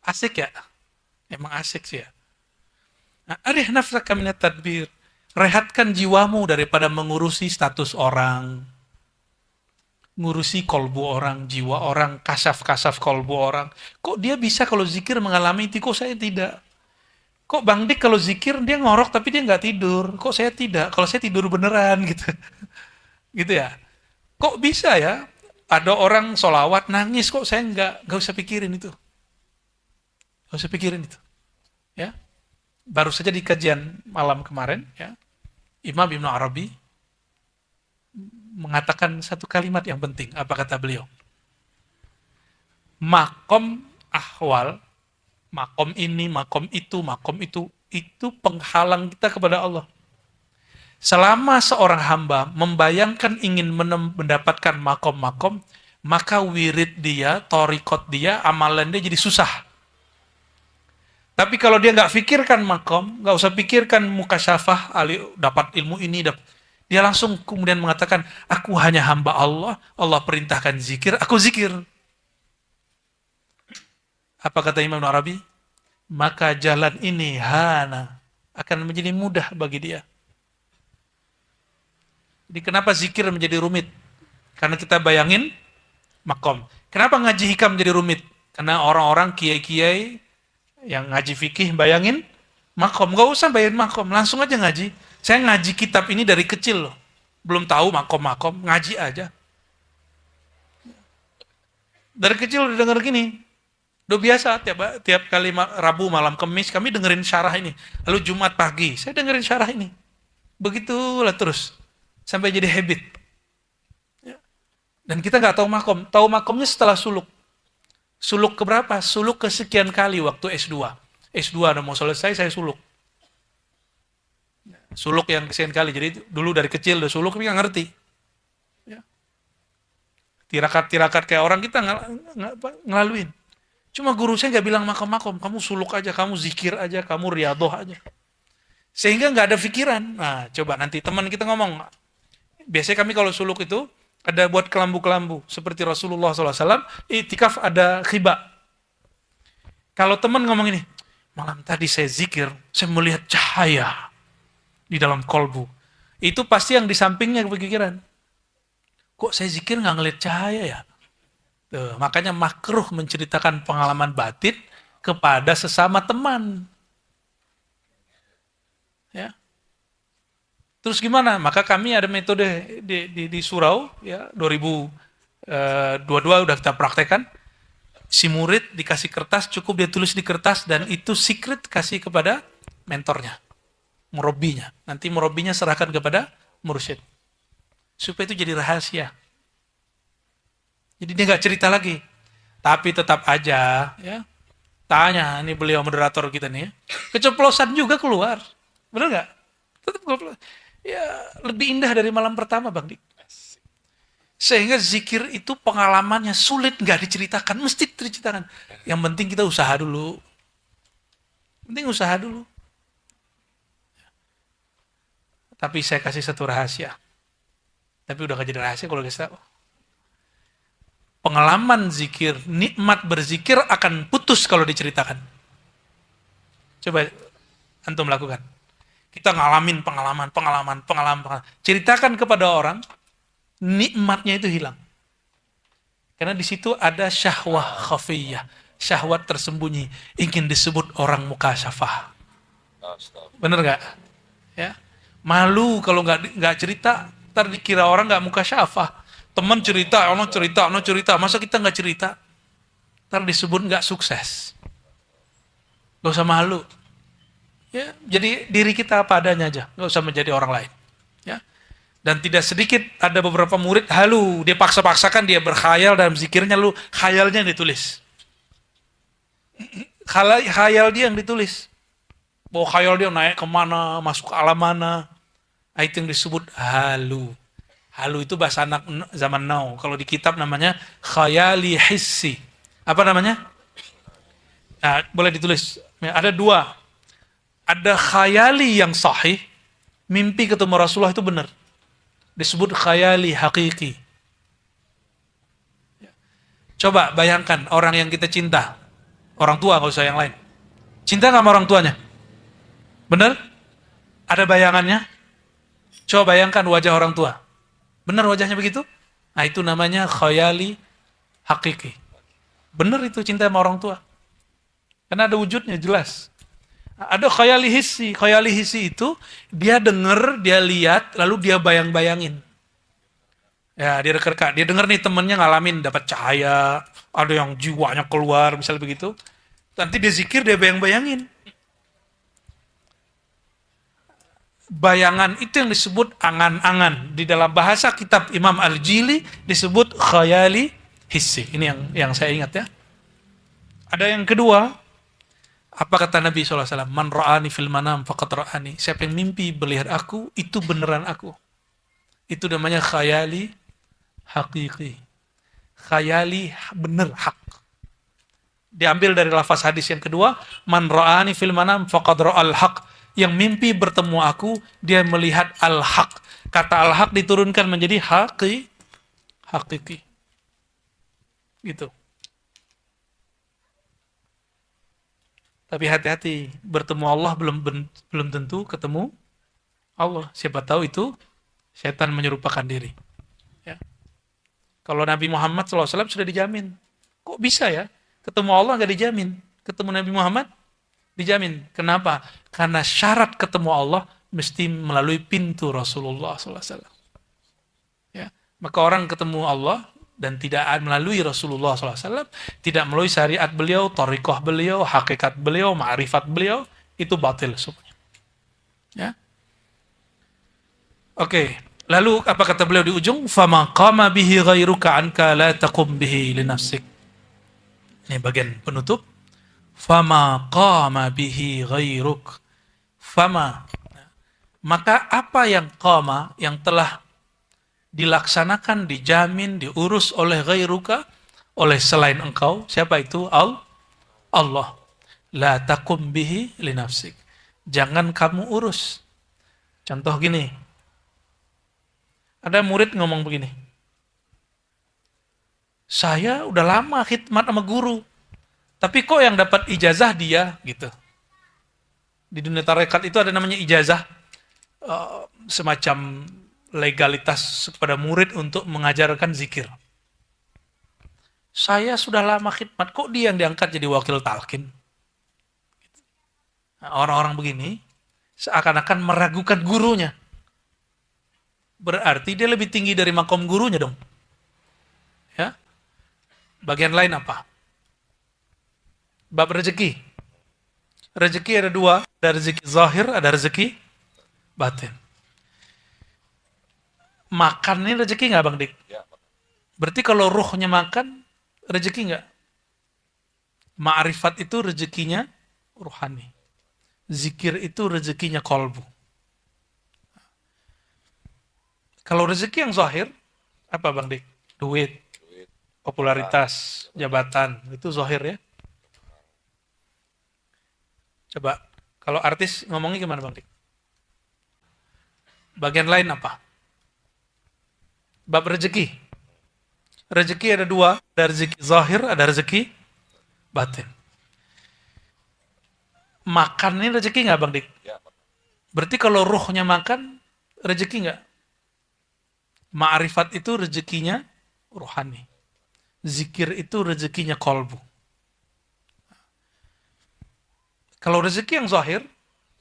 Asik ya? Emang asik sih ya. Nah, arih nafsaka minat tadbir. Rehatkan jiwamu daripada mengurusi status orang, ngurusi kolbu orang, jiwa orang, kasaf-kasaf kolbu orang. Kok dia bisa kalau zikir mengalami itu, kok saya tidak? Kok Bang Dik kalau zikir dia ngorok tapi dia nggak tidur? Kok saya tidak? Kalau saya tidur beneran gitu. Gitu ya. Kok bisa ya? Ada orang solawat nangis, kok saya nggak usah pikirin itu. Nggak usah pikirin itu. Ya. Baru saja di kajian malam kemarin, ya, Imam Ibn Arabi mengatakan satu kalimat yang penting. Apa kata beliau? Makom ahwal, makom ini, makom itu penghalang kita kepada Allah. Selama seorang hamba membayangkan ingin mendapatkan makom-makom, maka wirid dia, torikot dia, amalan dia jadi susah. Tapi kalau dia nggak pikirkan makom, nggak usah pikirkan mukasyafah, dapat ilmu ini, dia langsung kemudian mengatakan, aku hanya hamba Allah, Allah perintahkan zikir, aku zikir. Apa kata Imam Arabi? Maka jalan ini hana akan menjadi mudah bagi dia. Jadi kenapa zikir menjadi rumit? Karena kita bayangin makom. Kenapa ngaji hikam menjadi rumit? Karena orang-orang kiai-kiai yang ngaji fikih bayangin makom, gak usah bayangin makom, langsung aja ngaji. Saya ngaji kitab ini dari kecil loh, belum tahu makom-makom, ngaji aja. Dari kecil udah denger gini, udah biasa tiap kali Rabu malam Kamis kami dengerin syarah ini, lalu Jumat pagi saya dengerin syarah ini, begitulah terus sampai jadi habit. Dan kita nggak tahu makomnya setelah suluk. Suluk keberapa? Suluk kesekian kali waktu S2. S2 udah mau selesai, saya suluk. Suluk yang kesekian kali. Jadi dulu dari kecil udah suluk, tapi nggak ngerti. Ya. Tirakat-tirakat kayak orang kita ngelaluin. Cuma guru saya nggak bilang makom-makom. Kamu suluk aja, kamu zikir aja, kamu riadoh aja. Sehingga nggak ada pikiran. Nah, coba nanti teman kita ngomong. Biasanya kami kalau suluk itu, ada buat kelambu-kelambu seperti Rasulullah SAW. Iktikaf ada khibah. Kalau teman ngomong ini, malam tadi saya zikir, saya melihat cahaya di dalam kolbu. Itu pasti yang di sampingnya kepikiran. Kok saya zikir nggak ngelihat cahaya ya? Tuh, makanya makruh menceritakan pengalaman batin kepada sesama teman. Ya. Terus gimana? Maka kami ada metode di surau, ya 2022 udah kita praktekkan. Si murid dikasih kertas, cukup dia tulis di kertas dan itu secret kasih kepada mentornya, murabinya. Nanti murabinya serahkan kepada mursyid. Supaya itu jadi rahasia. Jadi dia nggak cerita lagi. Tapi tetap aja, ya tanya, ini beliau moderator kita nih, ya. Keceplosan juga keluar. Benar nggak? Tetap keluar. Ya, lebih indah dari malam pertama, Bang Dik. Sehingga zikir itu pengalamannya sulit nggak diceritakan, mesti diceritakan. Yang penting kita usaha dulu. Penting usaha dulu. Tapi saya kasih satu rahasia. Tapi udah gak jadi rahasia kalau guys tahu. Pengalaman zikir, nikmat berzikir akan putus kalau diceritakan. Coba antum lakukan. Kita ngalamin pengalaman. Ceritakan kepada orang, nikmatnya itu hilang. Karena di situ ada syahwah khafiyah, syahwat tersembunyi, ingin disebut orang mukasyafah. Bener nggak? Ya, malu kalau nggak cerita, ntar dikira orang nggak mukasyafah. Teman cerita, orang cerita, masa kita nggak cerita? Ntar disebut nggak sukses. Gak usah malu. Ya, jadi diri kita apa adanya aja, nggak usah menjadi orang lain. Ya. Dan tidak sedikit ada beberapa murid halu, dia paksa-paksakan dia berkhayal dalam zikirnya, lu khayalnya yang ditulis. Khayal dia yang ditulis. Bahwa khayal dia naik kemana, masuk ke alam mana. Itu yang disebut halu. Halu itu bahasa anak zaman now. Kalau di kitab namanya khayali hissi. Apa namanya? Nah, boleh ditulis. Ada dua. Ada khayali yang sahih, mimpi ketemu Rasulullah itu benar. Disebut khayali hakiki. Coba bayangkan orang yang kita cinta, orang tua nggak usah yang lain. Cinta nggak sama orang tuanya? Bener? Ada bayangannya? Coba bayangkan wajah orang tua. Bener wajahnya begitu? Nah itu namanya khayali hakiki. Bener itu cinta sama orang tua. Karena ada wujudnya jelas. Ada khayali hissi. Khayali hissi itu dia denger, dia lihat, lalu dia bayang-bayangin. Ya, dia reka-reka. Dia denger nih temennya ngalamin dapat cahaya, ada yang jiwanya keluar, misalnya begitu. Nanti dia zikir, dia bayang-bayangin. Bayangan itu yang disebut angan-angan. Di dalam bahasa kitab Imam Al-Jili disebut khayali hissi. Ini yang saya ingat ya. Ada yang kedua, apa kata Nabi SAW? Man ra'ani fil manam faqad ra'ani. Siapa yang mimpi melihat aku, itu beneran aku. Itu namanya khayali hakiki. Khayali bener, hak. Diambil dari lafaz hadis yang kedua, man ra'ani fil manam faqad ra'al haq. Yang mimpi bertemu aku, dia melihat al-haq. Kata al-haq diturunkan menjadi hakiki. Gitu. Tapi hati-hati, bertemu Allah belum tentu ketemu Allah. Siapa tahu itu setan menyerupakan diri. Ya. Kalau Nabi Muhammad SAW sudah dijamin. Kok bisa ya? Ketemu Allah nggak dijamin. Ketemu Nabi Muhammad dijamin. Kenapa? Karena syarat ketemu Allah mesti melalui pintu Rasulullah SAW. Ya. Maka orang ketemu Allah dan tidak melalui Rasulullah SAW, tidak melalui syariat beliau, thariqah beliau, hakikat beliau, ma'rifat beliau, itu batil semuanya. Ya. Oke, lalu apa kata beliau di ujung? Fama qama bihi ghairuka anka la taqum bihi li nafsik. Ini bagian penutup. Fama qama bihi ghairuk. Fama. Maka apa yang qama, yang telah dilaksanakan, dijamin, diurus oleh ghairuka, oleh selain engkau. Siapa itu? Allah. La taqum bihi li nafsik. Jangan kamu urus. Contoh gini. Ada murid ngomong begini. Saya udah lama khidmat sama guru. Tapi kok yang dapat ijazah dia gitu. Di dunia tarekat itu ada namanya ijazah. Semacam legalitas kepada murid untuk mengajarkan zikir. Saya sudah lama khidmat, kok dia yang diangkat jadi wakil talqin? Nah, orang-orang begini seakan-akan meragukan gurunya. Berarti dia lebih tinggi dari makom gurunya dong. Ya. Bagian lain apa? Bab rezeki. Rezeki ada dua, ada rezeki zahir, ada rezeki batin. Makan ini rezeki nggak Bang Dik? Berarti kalau ruhnya makan, rezeki nggak? Ma'rifat itu rezekinya ruhani. Zikir itu rezekinya kolbu. Kalau rezeki yang zahir, apa Bang Dik? Duit, popularitas, jabatan, itu zahir ya. Coba, kalau artis ngomongnya gimana Bang Dik? Bagian lain apa? Bab rezeki. Rezeki ada dua, ada rezeki zahir, ada rezeki batin. Makan ini rezeki nggak Bang Dik? Berarti kalau ruhnya makan, rezeki nggak? Ma'rifat itu rezekinya ruhani. Zikir itu rezekinya kolbu. Kalau rezeki yang zahir,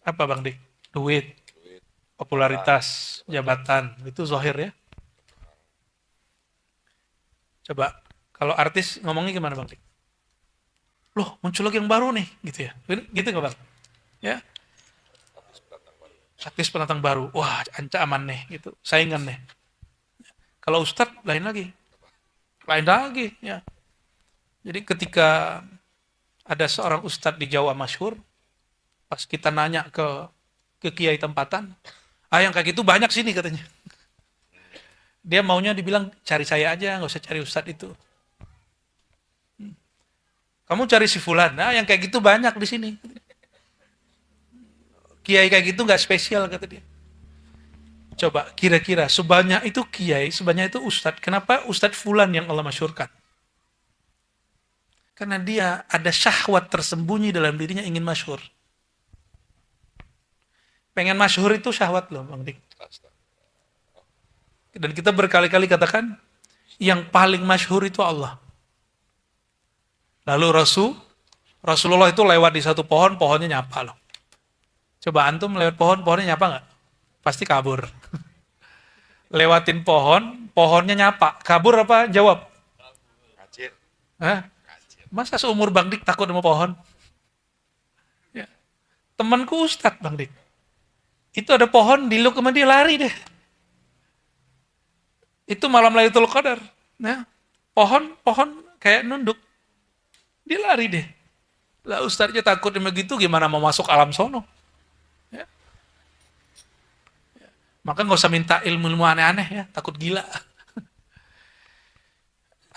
apa Bang Dik? Duit, popularitas, jabatan, itu zahir ya. Coba, kalau artis ngomongnya gimana Bang Dik? Loh, muncul lagi yang baru nih, gitu ya. Gitu nggak Bang? Ya. Artis pendatang baru. Wah, ancaman nih, gitu. Saingan nih. Kalau ustadz, lain lagi. Lain lagi, ya. Jadi ketika ada seorang ustadz di Jawa masyhur, pas kita nanya ke kiai tempatan, yang kayak gitu banyak sini katanya. Dia maunya dibilang, cari saya aja, nggak usah cari ustadz itu. Kamu cari si fulan, yang kayak gitu banyak di sini. Kiai kayak gitu nggak spesial, kata dia. Coba, kira-kira sebanyak itu kiai, sebanyak itu ustadz, kenapa ustadz fulan yang Allah masyhurkan? Karena dia ada syahwat tersembunyi dalam dirinya ingin masyhur. Pengen masyhur itu syahwat loh, Bang Dik. Dan kita berkali-kali katakan, yang paling masyhur itu Allah. Lalu Rasulullah itu lewat di satu pohon, pohonnya nyapa loh. Coba antum lewat pohon, pohonnya nyapa nggak? Pasti kabur. Lewatin pohon, pohonnya nyapa. Kabur apa jawab? Hah? Masa seumur Bang Dik takut sama pohon? Ya. Temanku Ustadz Bang Dik. Itu ada pohon, diluk sama dia lari deh. Itu malam Lailatul Qadar. Ya. Pohon kayak nunduk. Dia lari deh. Lah Ustadznya takut begitu, gimana mau masuk alam sono? Ya. Maka nggak usah minta ilmu-ilmu aneh-aneh ya, takut gila.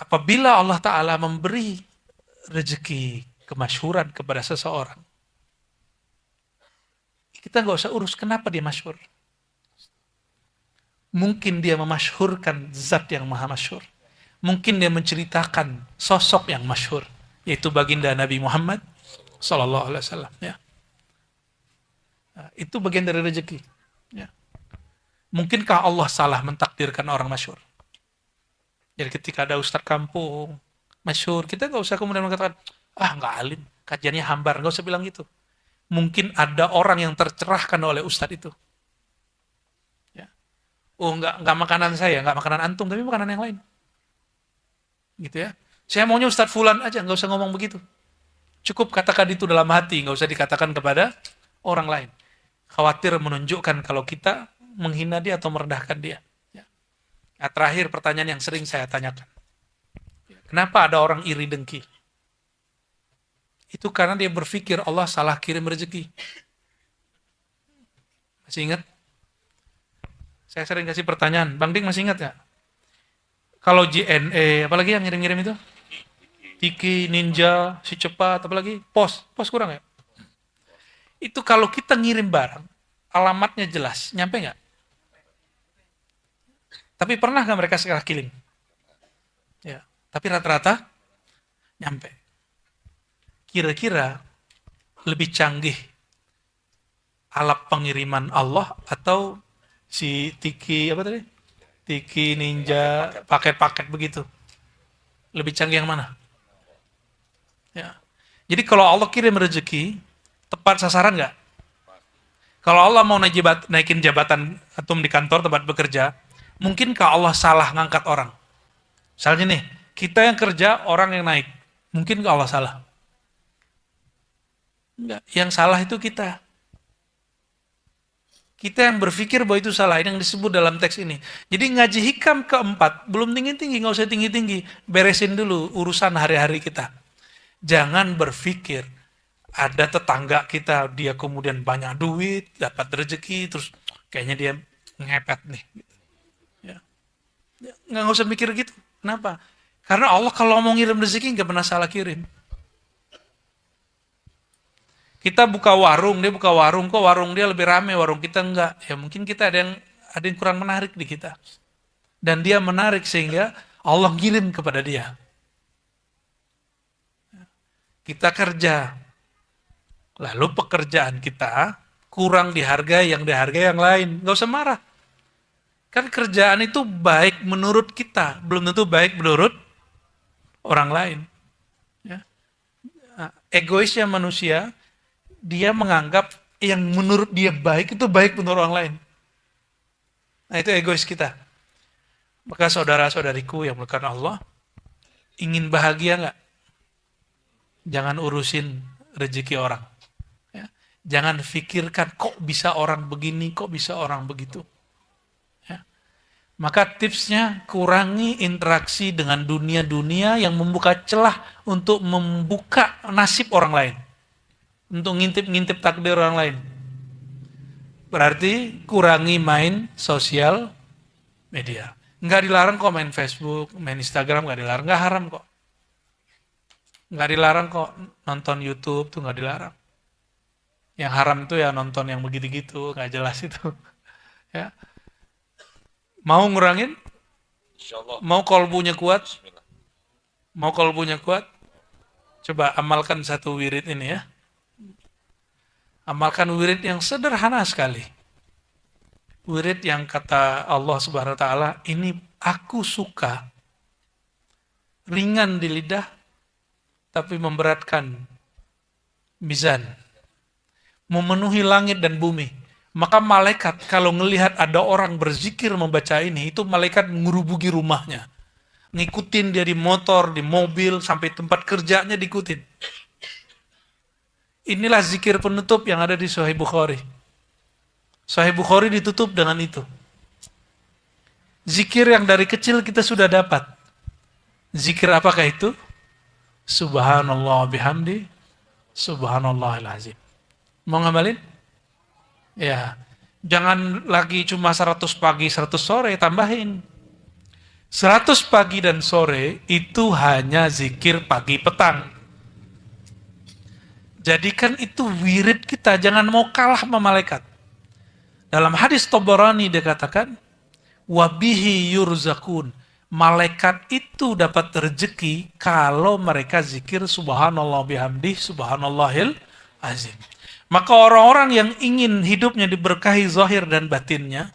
Apabila Allah Ta'ala memberi rezeki kemasyhuran kepada seseorang, kita nggak usah urus kenapa dia masyhur. Mungkin dia memasyhurkan zat yang maha masyhur. Mungkin dia menceritakan sosok yang masyhur, yaitu baginda Nabi Muhammad Sallallahu Alaihi Wasallam. Ya. Nah, itu bagian dari rezeki. Ya. Mungkinkah Allah salah mentakdirkan orang masyhur? Jadi ketika ada ustadz kampung masyhur, kita nggak usah kemudian mengatakan, nggak alim, kajiannya hambar, nggak usah bilang gitu. Mungkin ada orang yang tercerahkan oleh ustadz itu. Ya. Nggak makanan saya, nggak makanan antum, tapi makanan yang lain. Gitu ya. Saya maunya ustadz fulan aja, nggak usah ngomong begitu. Cukup katakan itu dalam hati, nggak usah dikatakan kepada orang lain. Khawatir menunjukkan kalau kita menghina dia atau merendahkan dia. Nah, terakhir pertanyaan yang sering saya tanyakan. Kenapa ada orang iri dengki? Itu karena dia berpikir Allah salah kirim rezeki. Masih ingat? Saya sering kasih pertanyaan. Bang Dik masih ingat gak? Kalau JNE, apalagi yang ngirim-ngirim itu? Tiki, Ninja, Si Cepat, apalagi? Pos kurang ya? Itu kalau kita ngirim barang, alamatnya jelas, nyampe nggak? Tapi pernah nggak mereka sekarang kirim? Ya, tapi rata-rata nyampe. Kira-kira lebih canggih alat pengiriman Allah atau si Tiki apa tadi? Tiki, Ninja, paket-paket begitu. Lebih canggih yang mana? Ya. Jadi kalau Allah kirim rezeki, tepat sasaran nggak? Kalau Allah mau naikin jabatan antum di kantor tempat bekerja, mungkinkah Allah salah ngangkat orang? Misalnya nih, kita yang kerja, orang yang naik. Mungkinkah Allah salah? Enggak, yang salah itu kita. Kita yang berpikir bahwa itu salah, ini yang disebut dalam teks ini. Jadi ngaji hikam keempat, belum tinggi-tinggi, nggak usah tinggi-tinggi. Beresin dulu urusan hari-hari kita. Jangan berpikir, ada tetangga kita, dia kemudian banyak duit, dapat rezeki, terus kayaknya dia ngepet nih. Ya. Nggak usah mikir gitu. Kenapa? Karena Allah kalau mau ngirim rezeki nggak pernah salah kirim. Kita buka warung, dia buka warung, kok warung dia lebih rame, warung kita enggak. Ya mungkin kita ada yang kurang menarik di kita. Dan dia menarik sehingga Allah kirim kepada dia. Kita kerja. Lalu pekerjaan kita kurang dihargai yang yang lain. Nggak usah marah. Kan kerjaan itu baik menurut kita, belum tentu baik menurut orang lain. Ya. Nah, egoisnya manusia, dia menganggap yang menurut dia baik itu baik menurut orang lain. Nah itu egois kita. Maka saudara-saudariku yang melakukan Allah, ingin bahagia nggak? Jangan urusin rezeki orang. Ya. Jangan pikirkan kok bisa orang begini, kok bisa orang begitu. Ya. Maka tipsnya kurangi interaksi dengan dunia-dunia yang membuka celah untuk membuka nasib orang lain. Untuk ngintip-ngintip takdir orang lain. Berarti kurangi main sosial media. Nggak dilarang kok main Facebook, main Instagram, nggak dilarang. Nggak haram kok. Nggak dilarang kok nonton YouTube, tuh nggak dilarang. Yang haram itu ya nonton yang begitu-gitu, nggak jelas itu. Ya. Mau ngurangin? Mau kolbunya kuat? Mau kolbunya kuat? Coba amalkan satu wirid ini ya. Amalkan wirid yang sederhana sekali. Wirid yang kata Allah Subhanahu wa taala, ini aku suka. Ringan di lidah tapi memberatkan mizan. Memenuhi langit dan bumi. Maka malaikat kalau ngelihat ada orang berzikir membaca ini, itu malaikat mengerubugi rumahnya. Ngikutin dia di motor, di mobil, sampai tempat kerjanya diikutin. Inilah zikir penutup yang ada di Sahih Bukhari. Sahih Bukhari ditutup dengan itu. Zikir yang dari kecil kita sudah dapat. Zikir apakah itu? Subhanallah bihamdi, subhanallahil azim. Mau ngamalin? Ya. Jangan lagi cuma 100 pagi, 100 sore, tambahin. 100 pagi dan sore itu hanya zikir pagi petang. Jadikan itu wirid kita, jangan mau kalah sama malaikat. Dalam hadis Tabarani dia katakan, wabihi yurzakun. Malaikat itu dapat rezeki kalau mereka zikir subhanallah bihamdih, subhanallahil azim. Maka orang-orang yang ingin hidupnya diberkahi zahir dan batinnya,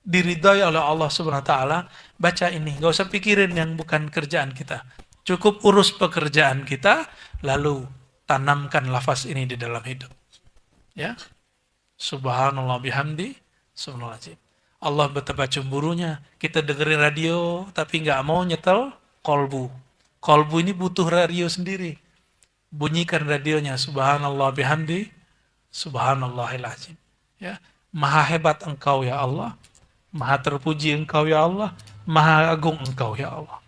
diridhai oleh Allah Subhanahu wa taala, baca ini, gak usah pikirin yang bukan kerjaan kita. Cukup urus pekerjaan kita, lalu tanamkan lafaz ini di dalam hidup. Ya. Subhanallah bihamdi, subhanallah azim. Allah betapa cemburunya, kita dengerin radio tapi nggak mau nyetel kolbu. Kolbu ini butuh radio sendiri. Bunyikan radionya, subhanallah bihamdi, subhanallahil azim. Ya. Maha hebat engkau ya Allah. Maha terpuji engkau ya Allah, maha agung engkau ya Allah.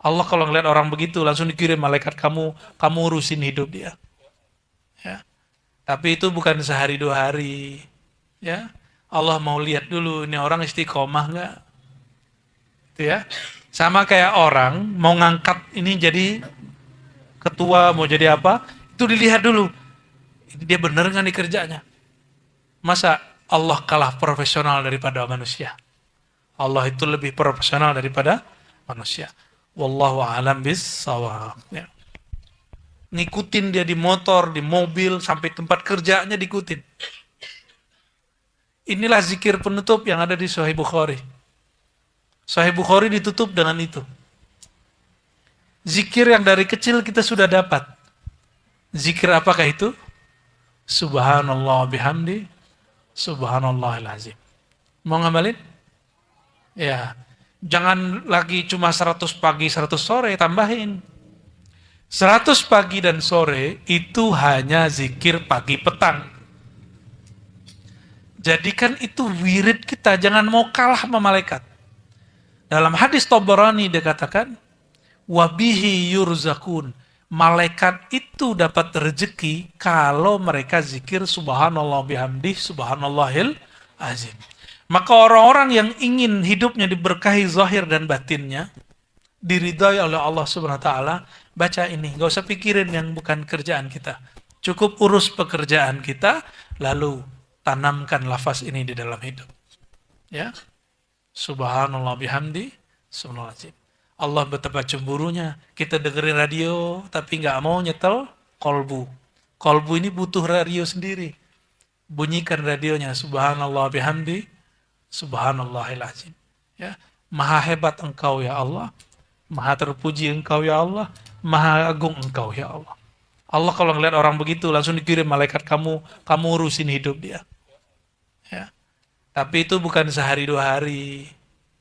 Allah kalau ngeliat orang begitu langsung dikirim malaikat, kamu urusin hidup dia. Ya. Tapi itu bukan sehari 2 hari. Ya. Allah mau lihat dulu ini orang istiqomah enggak. Itu ya. Sama kayak orang mau ngangkat ini jadi ketua, mau jadi apa, itu dilihat dulu. Ini dia bener nggak nih kerjanya? Masa Allah kalah profesional daripada manusia? Allah itu lebih profesional daripada manusia. Wallahu a'lam bis-shawab. Ya. Ngikutin dia di motor, di mobil, sampai tempat kerjanya diikutin. Inilah zikir penutup yang ada di Sahih Bukhari. Sahih Bukhari ditutup dengan itu. Zikir yang dari kecil kita sudah dapat. Zikir apakah itu? Subhanallah bihamdi, subhanallahil azim. Mau ngamalin? Ya, jangan lagi cuma 100 pagi, 100 sore, tambahin. 100 pagi dan sore itu hanya zikir pagi petang. Jadikan itu wirid kita, jangan mau kalah sama malaikat. Dalam hadis Tabarani dia katakan, wabihi yurzakun. Malaikat itu dapat rezeki kalau mereka zikir subhanallah bihamdih, subhanallahil azim. Maka orang-orang yang ingin hidupnya diberkahi zahir dan batinnya, diridhai oleh Allah Subhanahu wa taala, baca ini, gak usah pikirin yang bukan kerjaan kita. Cukup urus pekerjaan kita, lalu tanamkan lafaz ini di dalam hidup. Ya. Subhanallah bihamdi, subhanallah azim. Allah betapa cemburunya, kita dengerin radio tapi nggak mau nyetel kolbu. Kolbu ini butuh radio sendiri. Bunyikan radionya, subhanallah bihamdi, subhanallahil azim. Ya. Maha hebat engkau ya Allah, maha terpuji engkau ya Allah, maha agung engkau ya Allah. Allah kalau ngeliat orang begitu langsung dikirim malaikat, kamu urusin hidup dia. Ya. Tapi itu bukan sehari 2 hari.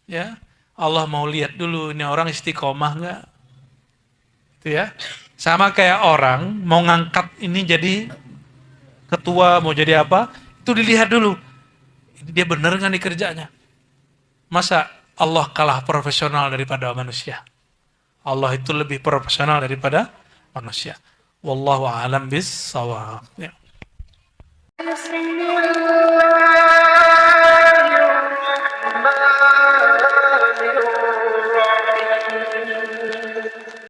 Ya. Allah mau lihat dulu ini orang istiqomah enggak. Itu ya. Sama kayak orang mau ngangkat ini jadi ketua, mau jadi apa, itu dilihat dulu. Ini dia bener nggak nih kerjanya? Masa Allah kalah profesional daripada manusia? Allah itu lebih profesional daripada manusia. Wallahu a'lam bis-shawab. Ya.